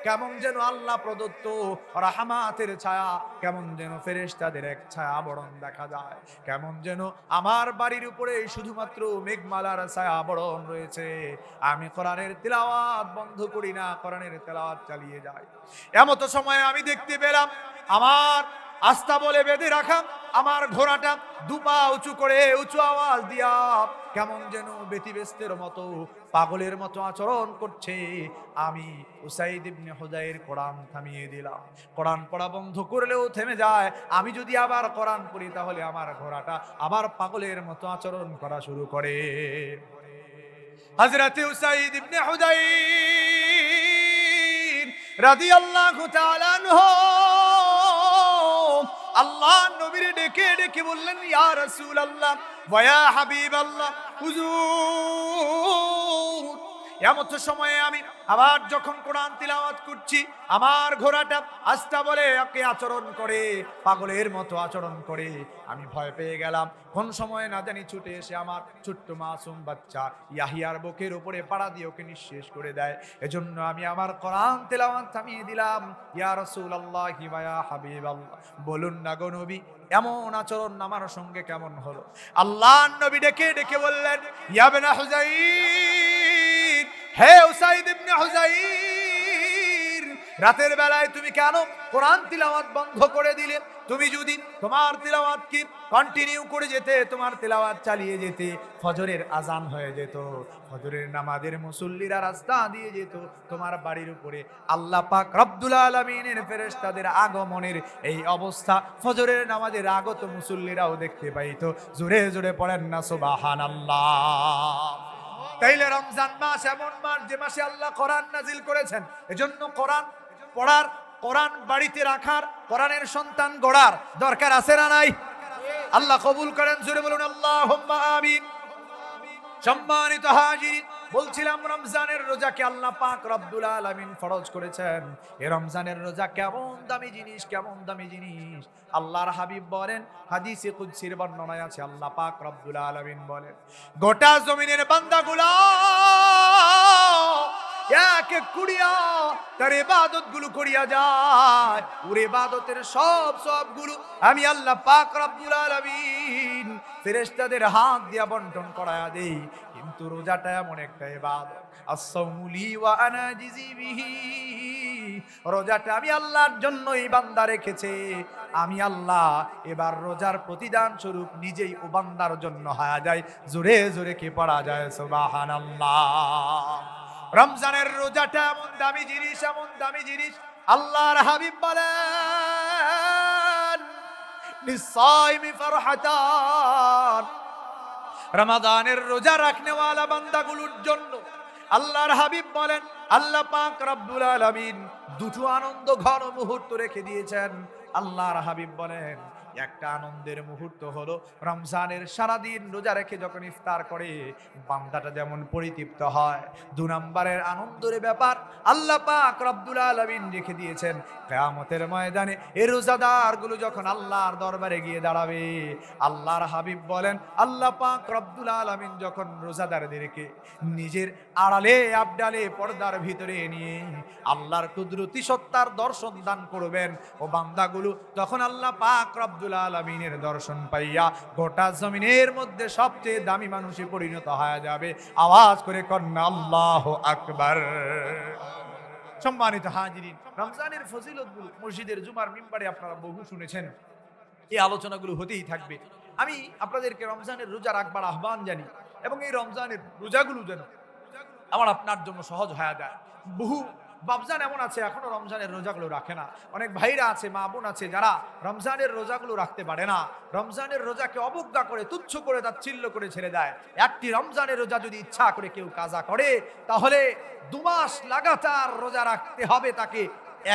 কেমন যেন আল্লাহ প্রদত্ত রাহমাতের ছায়া, কেমন যেন ফেরেশতাদের এক ছায়া আবরণ দেখা যায়, কেমন যেন আমার বাড়ির উপরে শুধুমাত্র মেঘমালার ছায়া আবরণ রয়েছে। আমি কোরআনের তিলাওয়াত বন্ধ করি না, কোরআনের তিলাওয়াত চালিয়ে যাই। এমতো সময় আমি দেখতে পেলাম আমার আস্থা বলে বেঁধে রাখা আমার ঘোড়াটা দুপা উঁচু করে উঁচু আওয়াজ দিয়া কেমন যেন ব্যতিব্যস্তের মতো পাগলের মতো আচরণ করছে। আমি উসাইদ ইবনে হুদাইর কোরআন থামিয়ে দিলাম। কোরআন পড়া বন্ধ করলেও থেমে যায়। আমি যদি আবার কোরআন পড়ি তাহলে আমার ঘোড়াটা আবার পাগলের মতো আচরণ করা শুরু করে। হযরত উসাইদ ইবনে হুদাইর রাদিয়াল্লাহু তাআলা আনহু আল্লাহ নবীর ডেকে ডেকে বললেন, ইয়া রাসূলুল্লাহ ওয়া ইয়া হাবিবাল্লাহ, হুজুর এমত সময়ে আমি আবার যখন কোরআন তিলাওয়াত করছি আমার ঘোড়াটা আস্তা বলে একে আচরণ করে, পাগলের মতো আচরণ করে। আমি ভয় পেয়ে গেলাম। কোন সময় না জানি ছুটে এসে আমার ছোট্ট মাসুম বাচ্চা ইয়াহিয়ার বুকের উপরে পাড়া দিয়ে ওকে নিঃশেষ করে দেয়। এজন্য আমি আমার কোরআন তিলাওয়াত থামিয়ে দিলাম। ইয়া রাসূলুল্লাহি ওয়া ইয়া হাবিবাল্লাহ, বলুন না গো নবী এমন আচরণ আমার সঙ্গে কেমন হলো? আল্লাহর নবী ডেকে ডেকে বললেন, ইয়া ইবনে হুযাইর, হে উসাইদ ইবনে হুযাইর, রাতের বেলায় তুমি কেন কোরআন তিলাওয়াত বন্ধ করে দিলে? তুমি যদি তোমার তিলাওয়াত কি কন্টিনিউ করে যেতে, তোমার তিলাওয়াত চালিয়ে যেতে, ফজরের আজান হয়ে যেত, ফজরের নামাজের মুসল্লিরা রাস্তা দিয়ে যেত, তোমার বাড়ির উপরে আল্লাহ পাক রব্বুল আলামিনের ফেরেশতাদের আগমনের এই অবস্থা ফজরের নামাজের আগত মুসল্লিরাও দেখতে পাইতো। জোরে জোরে পড়েন না সুবহানাল্লাহ। তাইলে রমজান মাস এমন মাস যে মাসে আল্লাহ কোরআন নাজিল করেছেন। এজন্য কোরআন পড়ার, কোরআন বাড়িতে রাখার, কোরআনের সন্তান গড়ার দরকার আছে না নাই? আল্লাহ কবুল করেন, জোরে বলুন আল্লাহুম্মা আমিন। সম্মানিত হাজির, বলছিলাম রমজানের রোজাকে আল্লাহ পাক রব্বুল আলামিন ফরজ করেছেন। এই রমজানের রোজা কেমন দামি জিনিস, কেমন দামি জিনিস। আল্লাহর হাবিব বলেন, হাদিসে কুদসির বর্ণনায় আছে, আল্লাহ পাক রব্বুল আলামিন বলেন, গোটা জমিনের বান্দাগুলো এক এক করিয়া তার ইবাদত গুলো করিয়া যায়, ওর ইবাদতের সবগুলো আমি আল্লাহ পাক রব্বুল আলামিন ফেরেশতাদের হাত দিয়া বন্টন করায়া দেই। কিন্তু রোজাটা এমন একটা ইবাদত, as-সাওমু লি ওয়া আনা আজজি বিহি, রোজাটা আমি আল্লাহর জন্যই বান্দা রেখেছে। আমি আল্লাহ এবার রোজার প্রতিদান স্বরূপ নিজেই ও বান্দার জন্য হয়ে যায়। জোরে জোরে কি পড়া যায় সুবহানাল্লাহ। রমজানের রোজাটা এমন দামি জিনিস, এমন দামি জিনিস। আল্লাহর হাবিব বলেন, লিসাইমি ফারহাতান, রমাদানের রোজা রাখনেওয়ালা বান্দাগুলোর জন্য আল্লাহর হাবিব বলেন আল্লাহ পাক রব্বুল আলামিন দুটো আনন্দ ঘন মুহূর্ত রেখে দিয়েছেন। আল্লাহর হাবিব বলেন, একটা আনন্দের মুহূর্ত হলো রমজানের সারাদিন রোজা রেখে যখন ইফতার করে বান্দাটা যেমন পরিতৃপ্ত হয়। 2 নম্বরের আনন্দের ব্যাপার আল্লাহ পাক রব্বুল আলামিন রেখে দিয়েছেন কিয়ামতের ময়দানে এই রোজাদারগুলো যখন আল্লাহর দরবারে গিয়ে দাঁড়াবে, আল্লাহর হাবিব বলেন আল্লাহ পাক রব্বুল আলামিন যখন রোজাদারদেরকে নিজের আড়ালে আবডালে পর্দার ভিতরে নিয়ে আল্লাহর কুদরতি সত্তার দর্শন দান করবেন, ও বান্দাগুলো তখন আল্লাহ পাক রব্বুল আলামিনের দর্শন পাইয়া গোটা জমিনের মধ্যে সবচেয়ে দামি মানুষে পরিণত হয়ে যাবে। আওয়াজ করে কন্যা আল্লাহু আকবার। সম্মানিত হাজিরিন, রমজানের ফজিলতগুলো মসজিদের জুমার মিম্বারে আপনারা বহু শুনেছেন, এই আলোচনাগুলো হতেই থাকবে। আমি আপনাদেরকে রমজানের রোজা রাখবার আহ্বান জানি, এবং এই রমজানের রোজাগুলো যেন আমার আপনার জন্য সহজ হয়ে যায়। বহু বাবজান এমন আছে এখনো রমজানের রোজাগুলো রাখে না। অনেক ভাইরা আছে, মা বোন আছে যারা রমজানের রোজাগুলো রাখতে পারে না। রমজানের রোজাকে অবজ্ঞা করে, তুচ্ছ করে, তাচ্ছিল্য করে ছেড়ে দেয়। একটি রমজানের রোজা যদি ইচ্ছা করে কেউ কাজা করে, তাহলে 2 মাস লাগাতার রোজা রাখতে হবে তাকে।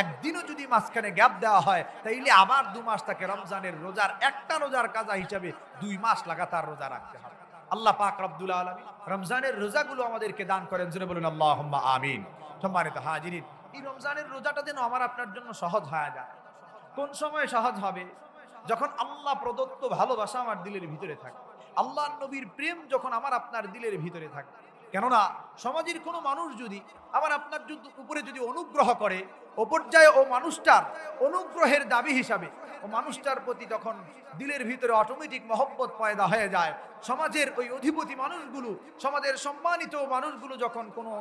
একদিনও যদি মাঝখানে গ্যাপ দেওয়া হয়, তাইলে আবার 2 মাস তাকে রমজানের রোজার একটা রোজার কাজা হিসাবে 2 মাস লাগাতার রোজা রাখতে হবে। আল্লাহ পাক রব্বুল আলামিন রমজানের রোজাগুলো আমাদেরকে দান করেন, জোরে বলুন আল্লাহুম্মা আমিন। সম্মানিত হাজিরিন, এই রমজানের রোজাটা যেন আমার আপনার জন্য সহজ হয়ে যায়। কোন সময় সহজ হবে? যখন আল্লাহ প্রদত্ত ভালোবাসা আমার দিলের ভিতরে থাকে, আল্লাহর নবীর প্রেম যখন আমার আপনার দিলের ভিতরে থাকে। কেননা সমাজের কোনো মানুষ যদি আমার আপনার উপরে যদি অনুগ্রহ করে, ও পর্যায়ে ও মানুষটার অনুগ্রহের দাবি হিসাবে ও মানুষটার প্রতি তখন দিলের ভিতরে অটোমেটিক মহব্বত পয়দা হয়ে যায়। সমাজের ওই অধিপতি মানুষগুলো, সমাজের সম্মানিত মানুষগুলো যখন কোনো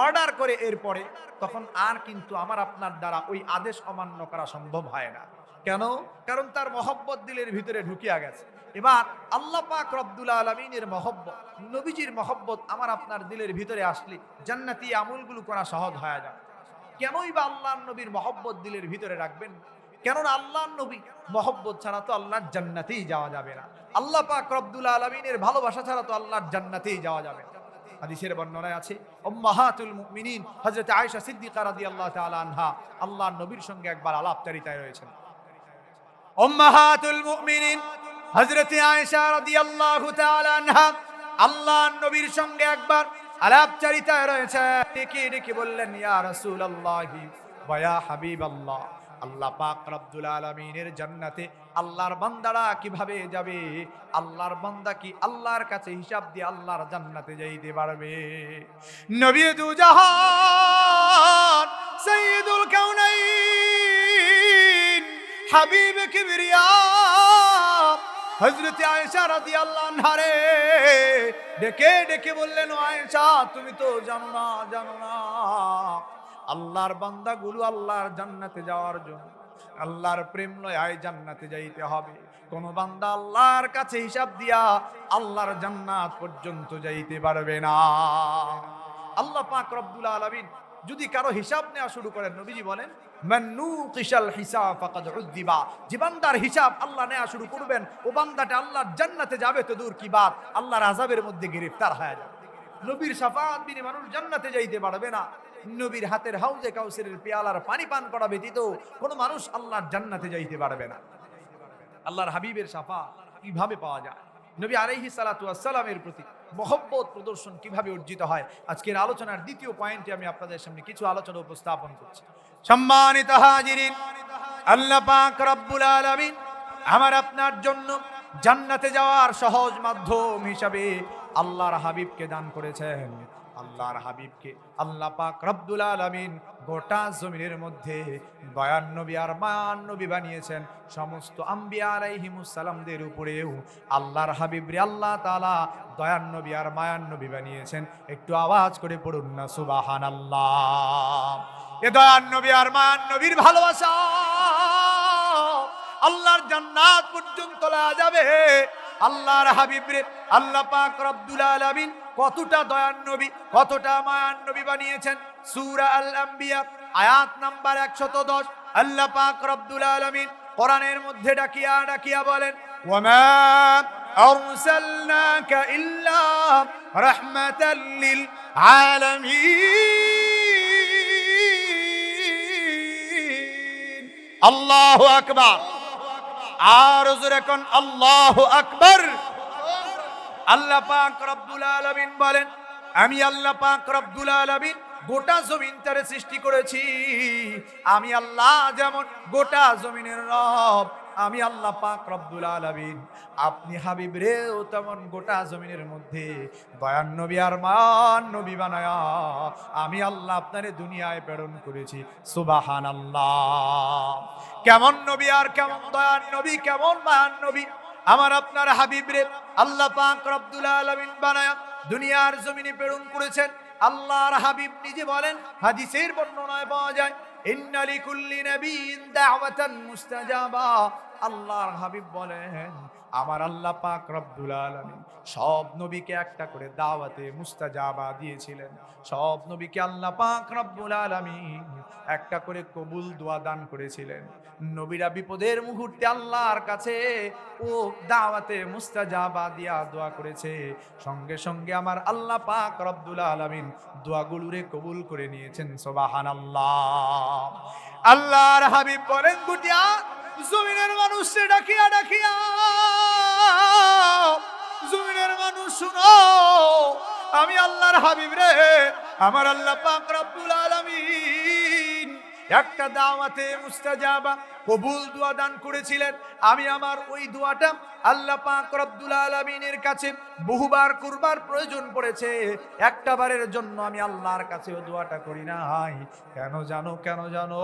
অর্ডার করে এরপরে, তখন আর কিন্তু আমার আপনার দ্বারা ওই আদেশ অমান্য করা সম্ভব হয় না। কেন? কারণ তার মহব্বত দিলের ভিতরে ঢুকিয়া গেছে। এবার আল্লাহ পাক রব্বুল আলামিনের মহব্বত, নবীজির মহব্বত আমার আপনার দিলের ভিতরে আসলে জান্নাতি আমলগুলো করা সহজ হয়ে যায়। কেনই বা আল্লাহর নবীর মহব্বত দিলের ভিতরে রাখবেন? কেননা আল্লাহর নবী মহব্বত ছাড়া তো আল্লাহর জান্নাতেই যাওয়া যাবে না। আল্লাহ পাক রব্বুল আলামিনের ভালোবাসা ছাড়া তো আল্লাহর জান্নাতেই যাওয়া যাবে না। হাদিসের বর্ণনায় আছে, উম্মাহাতুল মুমিনিন হযরত আয়েশা সিদ্দিকা রাদিয়াল্লাহু তাআলা আনহা আল্লাহর নবীর সঙ্গে একবার আলাপচারিতায় রয়েছেন। উম্মাহাতুল মুমিনিন হযরত আয়েশা রাদিয়াল্লাহু তাআলা আনহা আল্লাহর নবীর সঙ্গে একবার আলাপচারিতায় রয়েছে। ডেকে ডেকে বললেন, ইয়া রাসূলুল্লাহি ওয়া ইয়া হাবিবাল্লাহ, আল্লাহ পাক রব্বুল আলামিনের জান্নাতে আল্লাহর বান্দারা কিভাবে যাবে? আল্লাহর বান্দা কি আল্লাহর কাছে হিসাব দিয়ে আল্লাহর জান্নাতে যাইতে পারবে? নবী দু জাহান সাইয়্যিদুল কাউনাইন হাবিব কিবরিয়া হযরত আয়েশা রাদিয়াল্লাহু আনহা রে ডেকে ডেকে বললেন, আয়েশা তুমি তো জানো না আল্লাহর বান্দাগুলো আল্লাহর জান্নাতে যাওয়ার জন্য আল্লাহর প্রেম লয় জান্নাতে যাইতে হবে। কোন বান্দা আল্লাহর কাছে হিসাব দিয়া আল্লাহর জান্নাত পর্যন্ত যাইতে পারবে না। আল্লাহ পাক রব্বুল আলামিন যদি কারো হিসাব নেওয়া শুরু করেন, নবীজি বলেন, মান নুকিশাল হিসাব ফাকাদ উযযিবা, যে বান্দার হিসাব আল্লাহ নেওয়া শুরু করবেন, ও বান্দাটা আল্লাহর জান্নাতে যাবে তো দূর কি বাত, আল্লাহর আযাবের মধ্যে গ্রেফতার হয়ে যাবে। নবীর শাফাআত বিনে মানুষ জান্নাতে যাইতে পারবে না। নবীর হাতের হাউজে কাউসারের পেয়ালার পানি পান করা ব্যতীত কোনো মানুষ আল্লাহর জান্নাতে যাইতে পারবে না। আল্লাহর হাবিবের শাফাআত কিভাবে পাওয়া যায়? নবী আলাইহিস সালাতু ওয়াস সালামের প্রতি মহব্বত প্রদর্শন কিভাবে অর্জিত হয়? আজকের আলোচনার দ্বিতীয় পয়েন্টে আমি আপনাদের সামনে কিছু আলোচনা উপস্থাপন করছি। সম্মানিত হাজিরিন, আল্লাহ পাক রব্বুল আলামিন আমার আপনার জন্য জান্নাতে যাওয়ার সহজ মাধ্যম হিসাবে আল্লাহর হাবিবকে দান করেছেন। আল্লাহর হাবিবকে আল্লাহ পাক রব্বুল আলামিন গোটা জমিনের মধ্যে দয়ার নবী আর মায়ার নবী বানিয়েছেন। সমস্ত আম্বিয়া আলাইহিমুস সালামদের উপরেও আল্লাহর হাবিবরে আল্লাহ তাআলা দয়ার নবী আর মায়ার নবী বানিয়েছেন। একটু আওয়াজ করে পড়ুন না সুবহানাল্লাহ। এ দয়ার নবী আর মায়ার নবীর ভালোবাসা আল্লাহর জান্নাত পর্যন্ত লাগা যাবে। আল্লাহর হাবিবরে আল্লাহ পাক রব্বুল আলামিন কতটা দয়ার নবী, কতটা মায়ার নবী বানিয়েছেন। সূরা আল আম্বিয়া আয়াত নাম্বার 110 আল্লাহ পাক রব্বুল আলামিন কোরআনের মধ্যে ডাকিয়া ডাকিয়া বলেন, ওয়ামা আরসালনাকা ইল্লা রাহমাতাল লিল আলামিন। আল্লাহু আকবার। আর জোরে কোন আল্লাহু আকবার। আল্লাহ পাক রব্বুল আলামিন বলেন, আমি আল্লাহ পাক রব্বুল আলামিন গোটা জমিনটারে সৃষ্টি করেছি। আমি আল্লাহ যেমন গোটা জমিনের রব, আমি আল্লাহ পাক রব্বুল আলামিন আপনি হাবিব রেও তেমন গোটা জমিনের মধ্যে দয়ার নবী আর মান নবী বানায়া আমি আল্লাহ আপনারে দুনিয়ায় প্রেরণ করেছি। সুবহানাল্লাহ। কেমন নবী আর কেমন দয়ার নবী, কেমন মান নবী আমার আপনার হাবিব রে আল্লাহ পাক রব্বুল আলামিন বানায়া দুনিয়ার জমিনে প্রেরণ করেছেন। আল্লাহর হাবিব নিজে বলেন, হাদিসের বর্ণনায় পাওয়া যায়, ইন্না লিকুল্লি নাবিয়্যিন দাওয়াতান মুস্তাজাবা। আল্লাহর হাবিব বলেন, আমার আল্লাহ পাক রব্বুল আলামিন সব নবীকে একটা করে দাওয়াতে মুস্তাজাবা দিয়েছিলেন। সব নবীকে আল্লাহ পাক রব্বুল আলামিন একটা করে কবুল দোয়া দান করেছিলেন। নবীরা বিপদের মুহূর্তে আল্লাহর কাছে ও দাওয়াতে মুস্তাজাবা দিয়া দোয়া করেছে, সঙ্গে সঙ্গে আমার আল্লাহ পাক রব্বুল আলামিন দোয়াগুলোরে কবুল করে নিয়েছেন। সুবহানাল্লাহ। আল্লাহর হাবিব বলেন, গুটিয়া জমিনের মানুষকে ডাকিয়া ডাকিয়া, জমিনের মানুষ শুনো, আমি আল্লাহর হাবিব রে আমার আল্লাহ পাক রব্বুল আলামিন একটা দাওয়াতে মুস্তাজাবা কবুল দোয়া দান করেছিলেন। আমি আমার ওই দোয়াটা আল্লাহ পাক রব্বুল আলামিনের কাছে বহুবার করবার প্রয়োজন পড়েছে, একটা বারের জন্য আমি আল্লাহর কাছে ওই দোয়াটা করি নাই। কেন জানো, কেন জানো?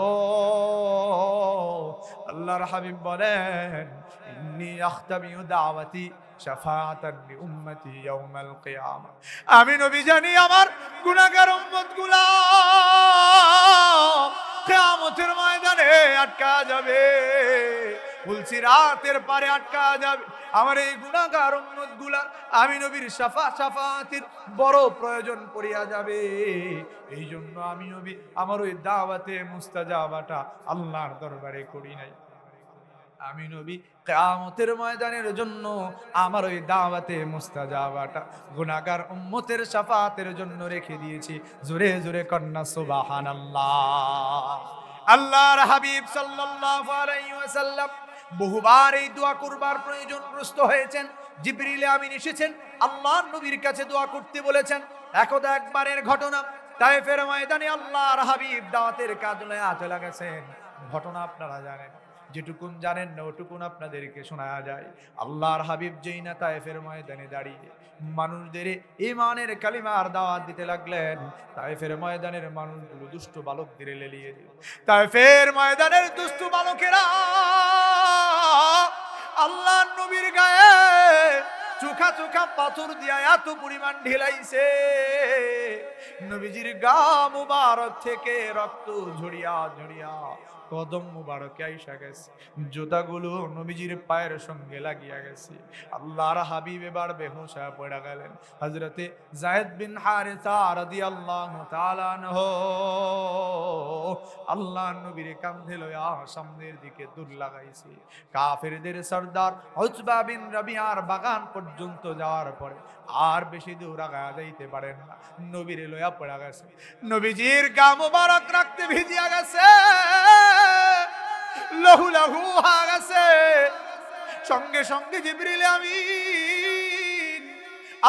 আল্লাহর হাবিব বলেন, ইন্নী আখতামিউ দাওয়াতি শাফাআতান লিউম্মতি ইয়াউমাল কিয়ামা। আমি নবী জানি আমার গুনাহগার উম্মতগুলা কিয়ামতের ময়দানে আটকা যাবে, পুলসিরাতের পারে আটকা যাবে। আমার এই গুনাহগার উম্মতগুলা আমি নবীর শাফাআতের বড় প্রয়োজন পড়িয়া যাবে। এই জন্য আমি নবী আমার ওই দাওয়াতে মুস্তাজাবাটা আল্লাহর দরবারে করি নাই। আমি নবী কিয়ামতের ময়দানের জন্য আমার ওই দাওয়াতে মুস্তাজাবাটা গুনাহগার উম্মতের শাফাআতের জন্য রেখে দিয়েছি। জোরে জোরে কন্না সুবহানাল্লাহ। আল্লাহর হাবিব সাল্লাল্লাহু আলাইহি ওয়াসাল্লাম বহুবার এই দোয়া করবার প্রয়োজনগ্রস্ত হয়েছেন। জিবরিল আমিন এসেছেন আল্লাহর নবীর কাছে দোয়া করতে বলেছেন। একদা একবারের ঘটনা, তায়েফের ময়দানে আল্লাহর হাবিব দাওয়াতের কাজ লয়ে চলে গেছেন। ঘটনা আপনারা জানেন, যেটুকুন জানেন না ওটুকুন আপনাদেরকে শোনা যায়। আল্লাহর হাবিব যেই না তায়েফের ময়দানে দাঁড়িয়ে মানুষদের ঈমানের কালিমার দাওয়াত দিতে লাগলেন, তায়েফের ময়দানের মানুষগুলো দুষ্ট বালকদের লেলিয়ে দিল। তায়েফের ময়দানের দুষ্ট বালকেরা আল্লাহর নবীর গায়ে চোখা চোখা পাথর দিয়া এত পরিমাণ ঢেলাইছে, নবীজির গা মুবারক থেকে রক্ত ঝরিয়া ঝরিয়া কদম মুবারকে আইসা গেছে, জুতাগুলো নবীজির পায়ের সঙ্গে লাগিয়া গেছে। আল্লাহর হাবিব এবার বেহুশ হয়ে পড়ে গেলেন। হযরতে যায়েদ বিন হারিসা রাদিয়াল্লাহু তাআলা আনহু আল্লাহর নবীর কাঁধে লইয়া সামনের দিকে দূর লাগাইছে। কাফেরদের সরদার উতবা বিন রাবিয়ার বাগান পর্যন্ত যাওয়ার পরে আর বেশি দূর আগায়া যাইতে পারেন না, নবীর লইয়া পড়ে গেছে। নবীজির গা মুবারক রক্তে ভিজিয়া গেছে, লহু লহু হয়ে গেছে। সঙ্গে সঙ্গে জিবরিল আমিন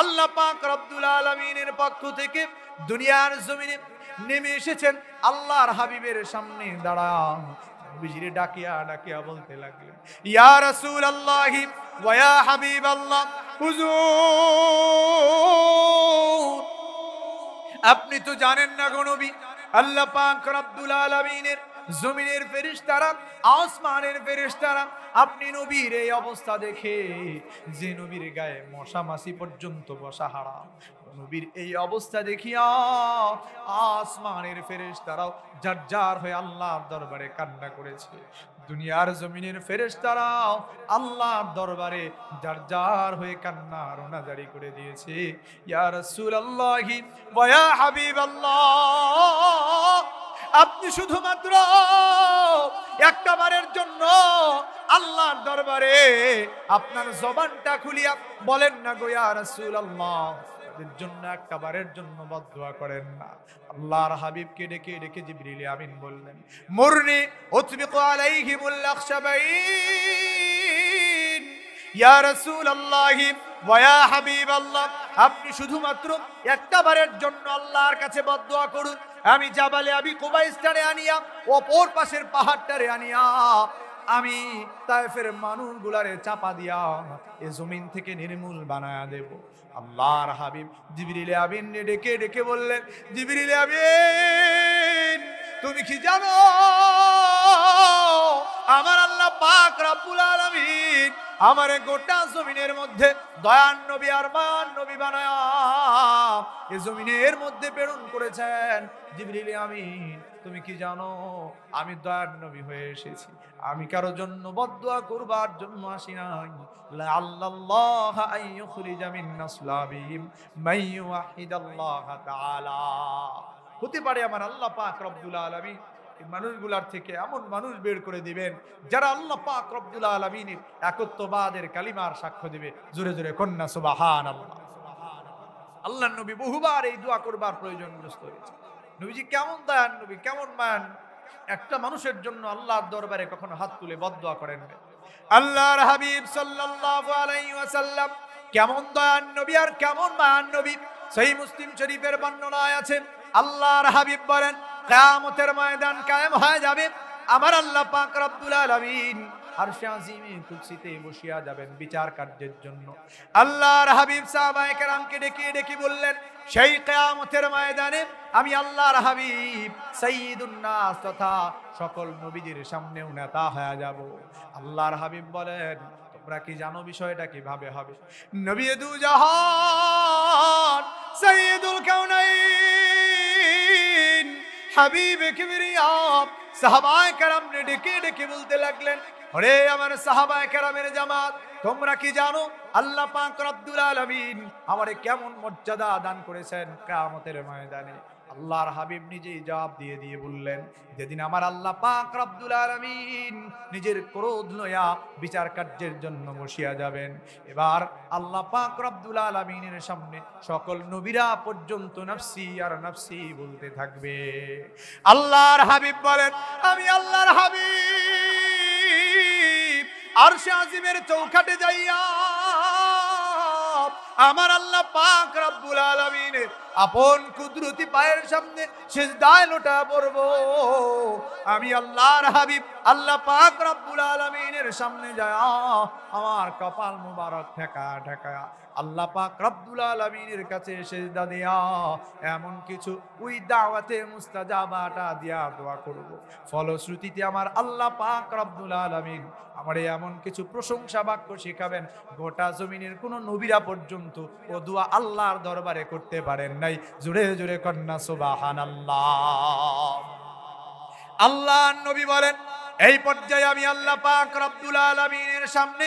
আল্লাহ পাক রব্বুল আলামিনের পক্ষ থেকে দুনিয়ার জমিনে নেমে এসেছেন। আল্লাহর হাবিবের সামনে দাঁড়া নবীজিরে ডাকিয়া ডাকিয়া বলতে লাগলেন, ইয়া রাসূলুল্লাহি ওয়া ইয়া হাবিবাল্লাহ, হুজুর আপনি তো জানেন না গো নবী, আল্লাহ পাক রব্বুল আলামিনের জমিনের ফেরেশতারা, আসমানের ফেরেশতারা আপনি নবীর এই অবস্থা দেখে, যে নবীর গায়ে মশা মাছি পর্যন্ত বসা হারাম, নবীর এই অবস্থা দেখিয়া আসমানের ফেরেশতারাও জারজার হয়ে আল্লাহর দরবারে কান্না করেছে। দুনিয়ার জমিনের ফেরেশতারাও আল্লাহর দরবারে জারজার হয়ে কান্না রোনাজারি করে দিয়েছে। ইয়া রাসূলুল্লাহি ওয়া ইয়া হাবিবাল্লাহ, আপনি শুধুমাত্র একটা বারের জন্য আল্লাহর দরবারে আপনার জবানটা খুলিয়া বলেন না গো ইয়া রাসূলুল্লাহ, এর জন্য একটা বারের জন্য বদদুয়া করেন না। আল্লাহর হাবিবকে ডেকে ডেকে জিবরিল আমিন বললেন, মুরনি উতবিকু আলাইহিমুল আখশাবাইন ইয়া রাসূলুল্লাহ ওয়া ইয়া হাবিবাল্লাহ, আপনি শুধুমাত্র একটা বারের জন্য আল্লাহর কাছে বদদুয়া করুন, আমি জাবালে আবি কুবাইসটারে আনিয়া অপর পাশের পাহাড়টারে আনিয়া আমি তায়েফের মানুষগুলারে চাপা দিয়া এই জমিন থেকে নির্মূল বানায়া দেব। আল্লাহর হাবিব জিবরিল আমিন ডেকে ডেকে বললেন, জিবরিল আমিন তুমি কি জানো আমার আল্লাহ পাক রব্বুল আলামিন আমারে গোটা জমিনের মধ্যে দয়ার নবী আর মায়ার নবী বানায়া এই জমিনের মধ্যে প্রেরণ করেছেন। জিবরিল আমিন তুমি কি জানো আমি দয়ার নবী হয়ে এসেছি, আমি কারো জন্য বদদুয়া করবার জন্য আসি নাই। লাআল্লাল্লাহ আইয়ুখরিজা মিন নাসলাবিহিম মাইয়ুহিদাল্লাহ তাআলা, হতে পারে আমার আল্লাহ পাক রব্বুল আলামিন এই মানুষগুলার থেকে এমন মানুষ বের করে দিবেন যারা আল্লাহ পাক রব্বুল আলামিনের একত্ববাদের কালিমার সাক্ষ্য দিবে। জোরে জোরে কন্যা সুবহানাল্লাহ। আল্লাহর নবী বহুবার এই দোয়া করবার প্রয়োজনগ্রস্ত হয়েছে। নবীজি কেমন দয়ার নবী, কেমন মায়ান, একটা মানুষের জন্য আল্লাহর দরবারে কখনো হাত তুলে বদদুয়া করেন না। আল্লাহর হাবিব সাল্লাল্লাহু আলাইহি ওয়াসাল্লাম কেমন দয়ার নবী আর কেমন মায়ান নবী। সহিহ মুসলিম শরীফের বর্ণনায় আছে আল্লাহর হাবিব বলেন, কিয়ামতের ময়দান কায়েম হয়ে যাবে, আমার আল্লাহ পাক রব্বুল আলামিন আরশে আজিমে কুরসিতে বসিয়া যাবেন বিচার কার্যের জন্য। আল্লাহর হাবিব সাহাবায়ে কেরামকে ডেকে ডেকে বললেন, সেই কিয়ামতের ময়দানে আমি আল্লাহর হাবিব সাইয়্যিদুন নাস তথা সকল নবীদের সামনেও নেতা হয়ে যাব। আল্লাহর হাবিব বলেন, তোমরা কি জানো বিষয়টা কিভাবে হবে? নবী দু জাহান সাইয়্যিদুল কাউনাইন হাবিবে কিবরিয়া সাহাবায়ে কেরাম ডেকে ডেকে বলতে লাগলেন, ওরে আমার সাহাবায়ে কেরামের জামাত, তোমরা কি জানো আল্লাহ পাক রব্বুল আলামিন আমারে কেমন মর্যাদা দান করেছেন কিয়ামতের ময়দানে? আল্লাহর হাবিব নিজেই জবাব দিয়ে দিয়ে বললেন, যেদিন আমার আল্লাহ পাক রব্বুল আলামিন নিজের ক্রোধ লয়া বিচার কার্যের জন্য বসিয়া যাবেন, এবার আল্লাহ পাক রব্বুল আলামিনের সামনে সকল নবীরা পর্যন্ত নফসি আর নফসি বলতে থাকবে। আল্লাহর হাবিব বলেন, আমি আল্লাহর হাবিব আরশে আজিমের চৌকাঠে যাইয়া আমার আল্লাহ পাক রব্বুল আলামিনের আপন কুদরতি পায়ের সামনে সিজদায় লোটা পড়ব। আমি আল্লাহর হাবিব আল্লাহ পাক রব্বুল আলামিনের সামনে যায় আমার কপাল মুবারক ঠেকা ঠেকা আল্লাহ পাক রব্বুল আলামিনের কাছে সিজদা দিয়া এমন কিছু ওই দাওয়াতে মুস্তাজাবাটা দিয়া দোয়া করব, ফলশ্রুতিতে আমার আল্লাহ পাক রব্বুল আলামিন আমারে এমন কিছু প্রশংসা বাক্য শেখাবেন গোটা জমিনের কোন নবীরা পর্যন্ত ও দোয়া আল্লাহর দরবারে করতে পারেন নাই। জোরে জোরে কন্যা সুবহানাল্লাহ। আল্লাহর নবী বলেন, এই পর্যায়ে আমি আল্লাহ পাক রব্বুল আলামিনের সামনে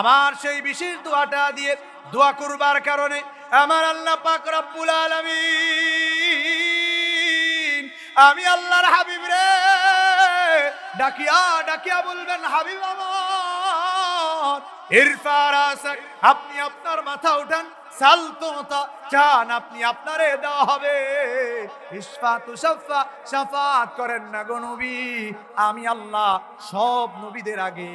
আমার সেই বিশেষ দোয়াটা দিয়ে দোয়া করবার কারণে আমার আল্লাহ পাক রব্বুল আলামিন আমি আল্লাহর হাবিব রে ডাকিয়া ডাকিয়া বলবেন, হাবিব আমার ইরফা রাসাক, আপনি আপনার মাথা উঠান, সালতোতা চান আপনি আপনারে দেওয়া হবে, ইশফাতু শাফা শাফাত করেন না গো নবী, আমি আল্লাহ সব নবীদের আগে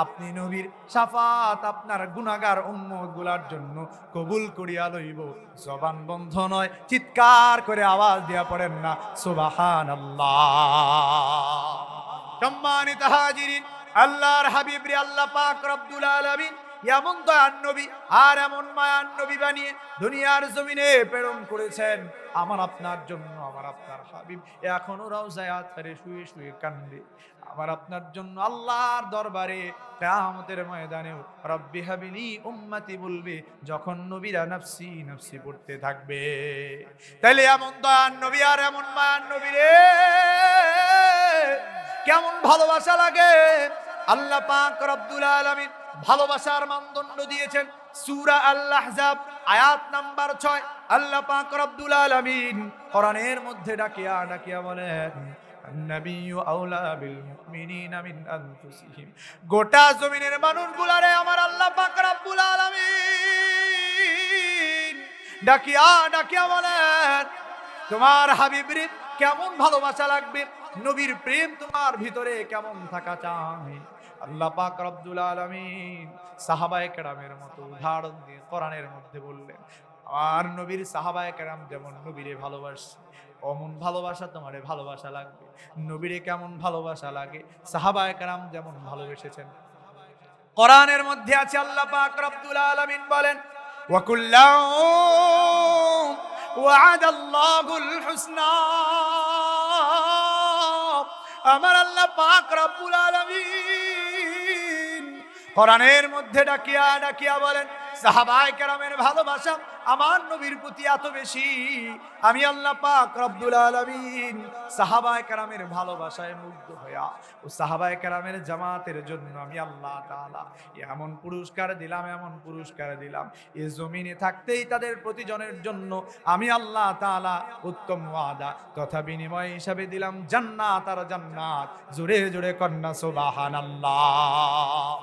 আপনি নবীর শাফাত আপনার গুনাহগার উম্মত গুলার জন্য কবুল করিয়া লইব। জবান বন্ধ নয়, চিৎকার করে আওয়াজ দিয়া পড়েন না সুবহানাল্লাহ। সম্মানিত হাজিরিন, আল্লাহর হাবিব রে আল্লাহ পাক রব্বুল আলামিন এমন দয়ার নবী আর এমন মায়ার নবী বানিয়ে দুনিয়ার জমিনে প্রেরণ করেছেন আমার আপনার জন্য। আমার আপনার হাবিব এখনো রওজায়ে আতহারে শুয়ে শুয়ে কান্দে আমার আপনার জন্য আল্লাহর দরবারে কিয়ামতের ময়দানেও রব্বি হাবিলি উম্মতি বলবে যখন নবীরা নফসি নফসি পড়তে থাকবে। তাইলে এমন দয়ার নবী আর এমন মায়ার নবী রে কেমন ভালোবাসা লাগে। আল্লাহ পাক রব্বুল আলামিন ভালোবাসার মানদণ্ড দিয়েছেন সূরা আল-আহজাব আয়াত নাম্বার 6। আল্লাহ পাক রব্বুল আলামিন কোরআনের মধ্যে ডাকিয়া ডাকিয়া বলেন, নবিয়্যু আওলা বিল মুমিনিনা মিন আনফুসিহিম, গোটা জমিনের মানুষগুলারে আমার আল্লাহ পাক রব্বুল আলামিন ডাকিয়া ডাকিয়া বলেন তোমার হাবিবরে কেমন ভালোবাসা লাগবে, নবীর প্রেম তোমার ভিতরে কেমন থাকা চাই। আল্লাহ পাক রব্বুল আলামিন সাহাবায়ে কেরামের মতো উদাহরণ দিয়ে কোরআনের মধ্যে বললেন, আর নবীর সাহাবায়ে কেরাম যেমন নবীরে ভালোবাসে অমন ভালোবাসা তোমারে ভালোবাসা লাগবে। নবীরে কেমন ভালোবাসা লাগে, সাহাবায়ে কেরাম যেমন ভালোবেসেছেন। কোরআনের মধ্যে আছে আল্লাহ পাক রব্বুল আলামিন বলেন, ওয়া কুল্লাউ ওয়া'দাল্লাহুল হুসনা। আমার আল্লাহ পাক রব্বুল আলামিন কোরআনের মধ্যে ডাকিয়া ডাকিয়া বলেন, সাহাবায়ে কেরামের ভালোবাসা আমার নবীর প্রতি এত বেশি, আমি আল্লাহ পাক রব্বুল আলামিন সাহাবায়ে কেরামের ভালোবাসায় মুগ্ধ হইয়া ও সাহাবায়ে কেরামের জামাতের জন্য আমি আল্লাহ তাআলা এমন পুরস্কার দিলাম, এমন পুরস্কার দিলাম, এই জমিনে থাকতেই তাদের প্রতিজনের জন্য আমি আল্লাহ তাআলা উত্তম ওয়াদা তথা বিনিময় হিসাবে দিলাম জান্নাত আর জান্নাত। জোরে জোরে কন্যা সুবহানাল্লাহ।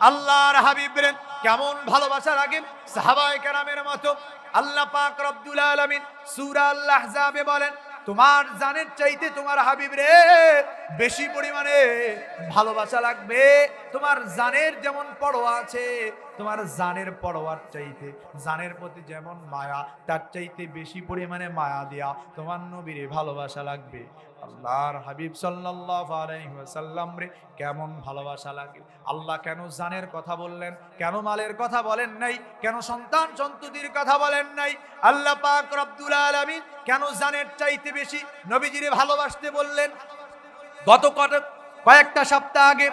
আল্লাহর হাবিবের কেমন ভালোবাসা লাগে সাহাবায়ে কেরামের মতো। আল্লাহ পাক রব্বুল আলামিন সূরা আল আহজাবে বলেন, তোমার জানের চাইতে তোমার হাবিবরে বেশি পরিমাণে ভালোবাসা লাগবে। তোমার জানের যেমন পরোয়া আছে, তোমার জানের পরোয়ার চাইতে জানের প্রতি যেমন মায়া, তার চাইতে বেশি পরিমাণে মায়া দিয়া তোমার নবীরে ভালোবাসা লাগবে। আল্লাহর হাবিব সাল্লাল্লাহু আলাইহি ওয়াসাল্লাম রে কেমন ভালোবাসা লাগে। আল্লাহ কেন জানের কথা বললেন, কেন মালের কথা বলেন নাই, কেন সন্তান সন্ততির কথা বলেন নাই? আল্লাহ পাক রব্বুল আলামিন কেন জানের চাইতে বেশি নবীজিরে ভালোবাসতে বললেন? গত কয়েকটা সপ্তাহ আগে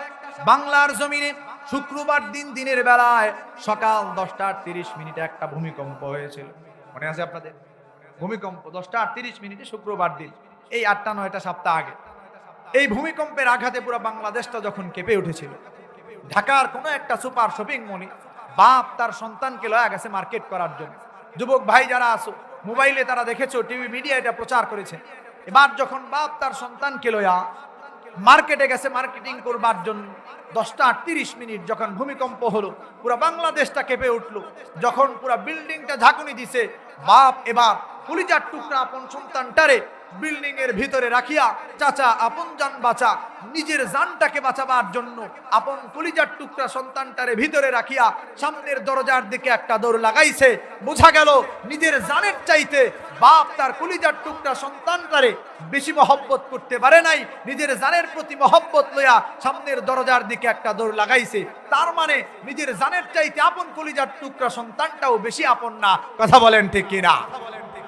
বাংলার জমিনে শুক্রবার দিন দিনের বেলায় সকাল 10:30 একটা ভূমিকম্প হয়েছিল, মনে আছে আপনাদের? ভূমিকম্প 10:30 শুক্রবার দিন, এই 8-9 সপ্তাহ আগে। এই ভূমিকম্পের আঘাতে পুরো বাংলাদেশটা যখন কেঁপে উঠেছিল, ঢাকার কোনো একটা সুপার শপিং মলে বাপ তার সন্তানকে লয়া গেছে মার্কেট করার জন্য। যুবক ভাই যারা আছো, মোবাইলে তারা দেখেছো, টিভি মিডিয়া এটা প্রচার করেছে। এবার যখন বাপ তার সন্তানকে লয়া মার্কেটে গেছে মার্কেটিং করবার জন্য, 10:30 যখন ভূমিকম্প হলো, পুরো বাংলাদেশটা কেঁপে উঠলো। যখন পুরো বিল্ডিংটা ঝাঁকুনি দিছে, বাপ এবার কলিজার টুকরা আপন সন্তানটারে বিল্ডিং এর ভিতরে রাখিয়া, চাচা আপন জান বাঁচা, নিজের জানটাকে বাঁচাবার জন্য আপন কলিজার টুকরা সন্তানটারে ভিতরে রাখিয়া সামনের দরজার দিকে একটা দৌড় লাগাইছে। বোঝা গেল নিজের জানের চাইতে বাপ তার কলিজার টুকরা সন্তানটারে বেশি মহব্বত করতে পারে নাই, নিজের জানের প্রতি মহব্বত লইয়া সামনের দরজার দিকে একটা দৌড় লাগাইছে। তার মানে নিজের জানের চাইতে আপন কলিজার টুকরা সন্তানটাও বেশি আপন না? কথা বলেন ঠিক কিনা?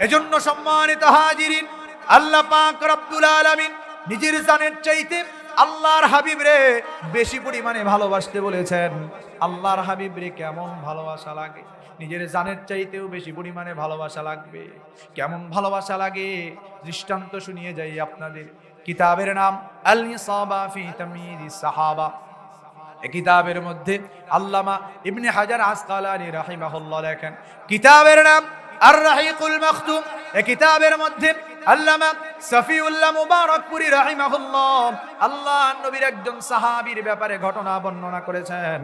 এজন্য সম্মানিত হাজিরিন, আল্লাহ পাক রব্বুল আলামিন নিজের জানের চাইতে আল্লাহর হাবিবরে বেশি পরিমাণে ভালোবাসতে বলেছেন। আল্লাহর হাবিবরে কেমন ভালোবাসা লাগে, নিজের জানের চাইতেও বেশি পরিমাণে ভালোবাসা লাগবে। কেমন ভালোবাসা লাগে দৃষ্টান্ত শুনিয়ে যাই আপনাদের। কিতাবের নাম আল ইসাবা ফি তাময়িজিস সাহাবা। এই কিতাবের মধ্যে আল্লামা ইবনে হাজার আসকালানী রাহিমাহুল্লাহ লেখেন, কিতাবের নাম আর রাহিকুল মাখতুম। এই কিতাবের মধ্যে আল্লামা সফিউল্লাহ মুবারকপুরী রাহিমাহুল্লাহ আল্লাহর নবীর একজন সাহাবীর ব্যাপারে ঘটনা বর্ণনা করেছেন।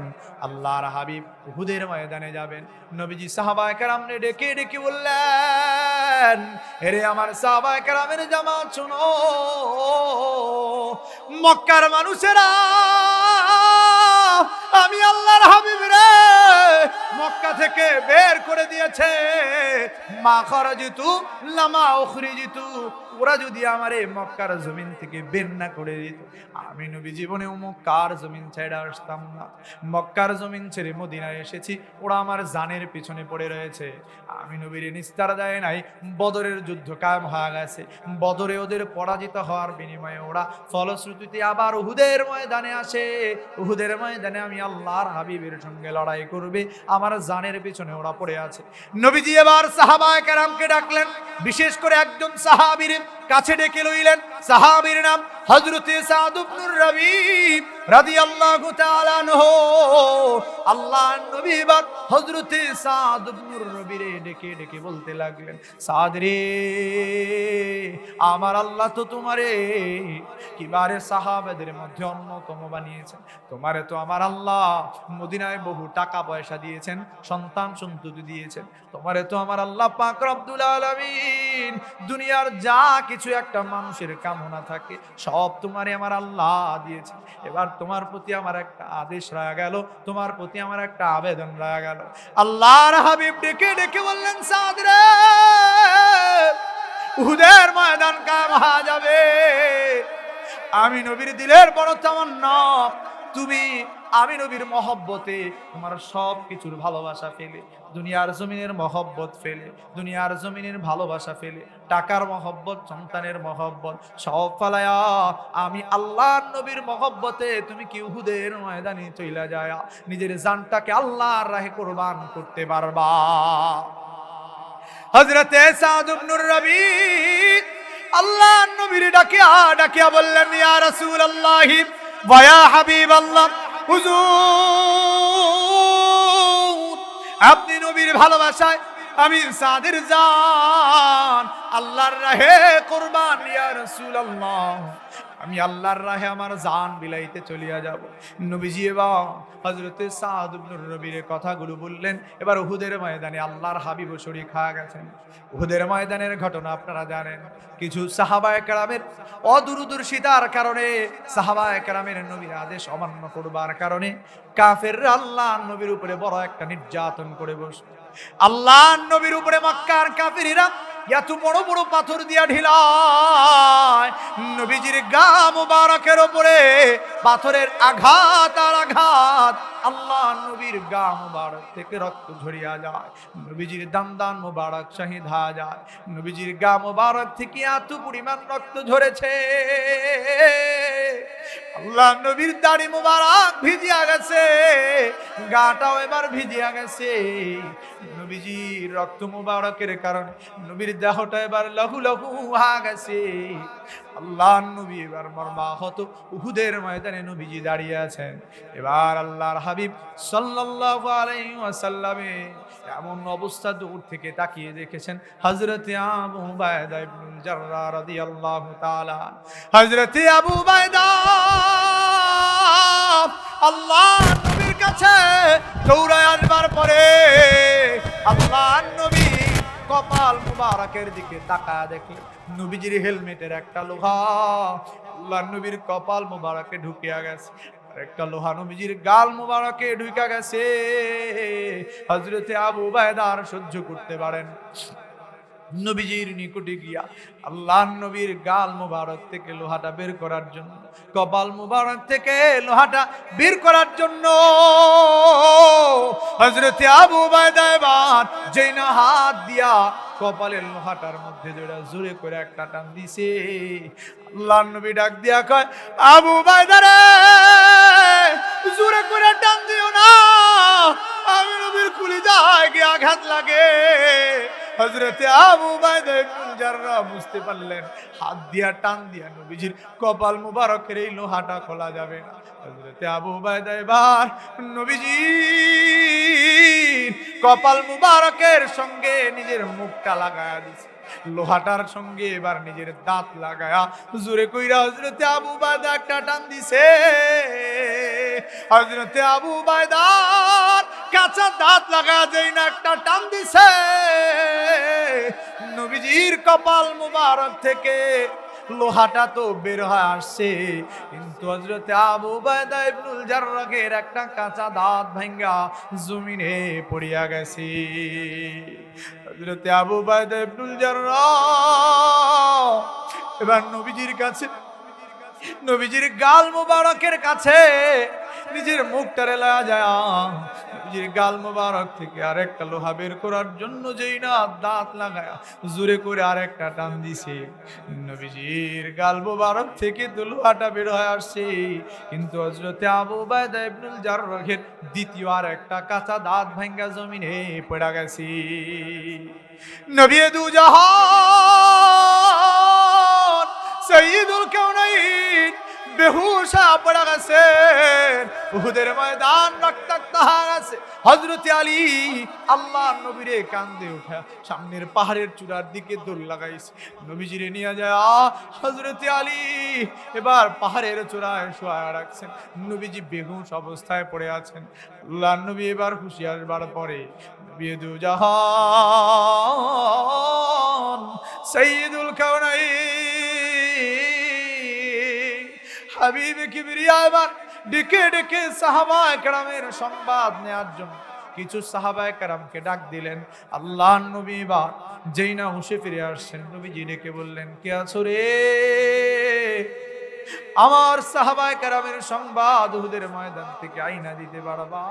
আল্লাহর হাবিব উহুদের ময়দানে যাবেন, নবীজি সাহাবায়ে কেরামকে ডেকে ডেকে বললেন, এরে আমার সাহাবায়ে কেরামের জামাত শুনো, মক্কার মানুষেরা আমি আল্লাহর হাবিব রে মক্কা থেকে বের করে দিয়েছে। মা খরাজিতু লামা উখরিজিতু, ওরা যদি আমারে মক্কার জমিন থেকে বের না করে দিত, আমি নবী জীবনেও মক্কার জমিন ছেড়ে আসতাম না। মক্কার জমিন ছেড়ে মদিনায় এসেছি, ওরা আমার জানের পিছনে পড়ে রয়েছে। আমি নবীর নিস্তার দেয় নাই। বদরের যুদ্ধ কায়েম হয়ে গেছে, বদরে ওদের পরাজিত হওয়ার বিনিময়ে ওরা ফলশ্রুতিতে আবার উহুদের ময়দানে আসে। উহুদের ময়দানে আমি আল্লাহর হাবিবের সঙ্গে লড়াই করবে, আমার জানের পিছনে ওরা পড়ে আছে। নবীজি এবার সাহাবায়ে কেরামকে ডাকলেন, বিশেষ করে একজন সাহাবীর কাছে ডেকে লইলেন। সাহাবীর নাম হযরতে সাদ ইবনে রাবী রাদিয়াল্লাহু তাআলা আনহু আল্লাহর নবী এবার হযরতে সাদ ইবনে রবিরে ডেকে ডেকে বলতে লাগলেন, সাদ রে, আমার আল্লাহ তো তোমারে কিবারে সাহাবাদের মধ্যে অন্যতম বানিয়েছেন। তোমারে তো আমার আল্লাহ মদিনায় বহু টাকা পয়সা দিয়েছেন, সন্তান সন্ততি দিয়েছেন। তোমারে তো আমার আল্লাহ পাক রব্বুল আলামিন দুনিয়ার যা কিছু একটা মানুষের কামনা থাকে সব তোমারে আমার আল্লাহ দিয়েছে। এবার তোমার প্রতি আমার একটা আদেশ রয়ে গেল, তোমার প্রতি আমার একটা আবেদন রয়ে গেল। আল্লাহর হাবিব ডেকে ডেকে বললেন, সাদ রে, উহুদের ময়দান কায়েম হয়ে যাবে। আমি নবীর দিলের বড় তামান্না, তুমি আমি নবীর মহব্বতে তোমার সব কিছুর ভালোবাসা ফেলে, দুনিয়ার জমিনের মহব্বত ফেলে, দুনিয়ার জমিনের ভালোবাসা ফেলে, টাকার মহব্বত, সন্তানের মহব্বত সব ফালায়া আমি আল্লাহর নবীর মহব্বতে তুমি কি উহুদের ময়দানে চইলা যায় নিজের জানটাকে আল্লাহর রাহে কুরবান করতে পারবা। হযরতে সাদ ইবনে রবি আল্লাহর নবীর ডাকিয়া ডাকিয়া বললেন, ইয়া রাসূলুল্লাহ ওয়া ইয়া হাবিবাল্লাহ, হুজুর আপনি নবীর ভালোবাসায় আমি সাদের জান আল্লাহর রাহে কুরবান। ইয়া রাসূলুল্লাহ, আমি আল্লাহর রাহে আমার জান বিলাইতে চলিয়া যাব। নবীজি এবার হযরতে সাদ ইবনে রবির কথাগুলো বললেন। এবার উহুদের ময়দানে আল্লাহর হাবিব শরীক হয়ে গেছেন। উহুদের ময়দানের ঘটনা আপনারা জানেন। কিছু সাহাবায়ে কেরামের অদূরদর্শিতার কারণে, সাহাবায়ে কেরামের নবীর আদেশ অমান্য করবার কারণে কাফেররা আল্লাহর নবীর উপরে বড় একটা নির্যাতন করে বসে। আল্লাহর নবীর উপরে মক্কার কাফেররা এত বড় বড় পাথর দিয়া ঢিলায়, নবীজির গা মুবারকের উপরে পাথরের আঘাত আর আঘাত, আল্লাহ নবীর গা মুবারক থেকে রক্ত ঝরিয়া যায়, নবীজির দান মুবারক শহীদ হয়ে যায়, নবীজির গা মুবারক থেকে এত পরিমাণ রক্ত ঝরেছে, আল্লাহ নবীর দাড়ি মুবারক ভিজিয়া গেছে, গাটাও এবার ভিজিয়া গেছে। নবীজির রক্ত মুবারকের কারণে নবীর দেহটা এবার লহু লহু হয়ে গেছে। আল্লাহ নবী এবার মর্মাহত উহুদের ময়দানে নবীজি দাঁড়িয়ে আছেন। এবার আল্লাহর হাবিব সাল্লাল্লাহু আলাইহি ওয়াসাল্লামে এমন অবস্থা দূর থেকে তাকিয়ে দেখেছেন হযরতে আবু উবাইদা ইবনুল জাররাহ রাদিয়াল্লাহু তাআলা। হযরতে আবু উবাইদা আল্লাহ নবীর কাছে দৌড়ায় আসবার পরে আল্লাহ নবী কপাল মুবারকের দিকে তাকায় দেখলেন নবীজির হেলমেটের একটা লোহা আল্লাহ নবীর কপাল মুবারকে ঢুকিয়া গেছে, একটা লোহা নবীজির গাল মুবারকে ঢুকা গেছে। হযরতে আবু উবাইদা আর সহ্য করতে পারেন, নবীজির নিকটে গিয়া আল্লাহ নবীর গাল মুবারক থেকে লোহাটা বের করার জন্য, কপাল মুবারক থেকে লোহাটা বের করার জন্য হযরতে আবু উবাইদা এবার যেই না হাত দিয়া কপালের লোহাটার মধ্যে যেটা জোরে করে একটা টান দিছে, আল্লাহ নবী ডাক দিয়া কয়, আবু উবাইদা রে, জোরে করে টান দিও না, আমি নবীর কলিজায় গিয়ে আঘাত লাগে। হযরতে আবু উবাইদা ইবনুল জাররাহ বুঝতে পারলেন হাত দিয়া টান দিয়া নবীজির কপাল মুবারকের এই লোহাটা খোলা যাবে না। হযরতে আবু উবাইদা এবার নবীজির কপাল মুবারকের সঙ্গে নিজের মুখটা লাগায়া দিছে, লোহাটার সঙ্গে এবার নিজের দাঁত লাগায়া জোরে কইরা হযরতে আবু উবাইদা একটা টান দিছে। হযরতে আবু উবাইদার কাঁচা দাঁত লাগায়া যেই না একটা টান দিছে, নবীজির কপাল মুবারক থেকে লোহাটা তো বের হয়ে আসছে, কিন্তু হযরতে আবু উবাইদা ইবনুল জাররাহের একটা কাঁচা দাঁত ভাঙ্গা জমিনে পড়িয়া গেছে। হযরতে আবু উবাইদা ইবনুল জাররাহ এবার নবীজির কাছে, নবীজির গাল মুবারকের কাছে নিজের মুখটারে লাগা যায়, নবীজির গাল মুবারক থেকে আরেকটা লোহা বের করার জন্য যেই না দাঁত লাগায়া জোরে করে আরেকটা টান দিছে, নবীজির গাল মুবারক থেকে তো লোহাটা বের হয়ে আসছে, কিন্তু হযরতে আবু উবাইদা ইবনুল জাররাহের দ্বিতীয় আর একটা কাঁচা দাঁত ভাঙ্গা জমিনে পড়া গেছে। নবী দু জাহান সাইয়্যিদুল কাউনাইন বেহুশ হয়ে পড়ে গেছেন। উহুদের ময়দান রক্তাক্ত হয়ে গেছে। হযরত আলী আল্লাহর নবীরে কান্দে উঠা সামনের পাহাড়ের চূড়ার দিকে দৌড় লাগাইছে। নবীজিরে নিয়ে যায় হযরত আলী এবার পাহাড়ের চূড়ায় শোয়া রাখছেন। নবীজি বেহুশ অবস্থায় পড়ে আছেন। আল্লাহর নবী এবার খুশি আসবার পরে নবী দু জাহান সাইয়্যিদুল কাওনাইন হাবিবে কিবরিয়া এবার ডেকে ডেকে সাহাবায়ে কেরামের সংবাদ নেয়ার জন্য কিছু সাহাবায়ে কেরামকে ডাক দিলেন। আল্লাহর নবী এবার যেই না হুঁশে ফিরে আসছেন, নবীজি ডেকে বললেন, কে আছো রে? আমার সাহাবায়ে কেরামের সংবাদ উহুদের ময়দান থেকে আইনা দিতে পারবা?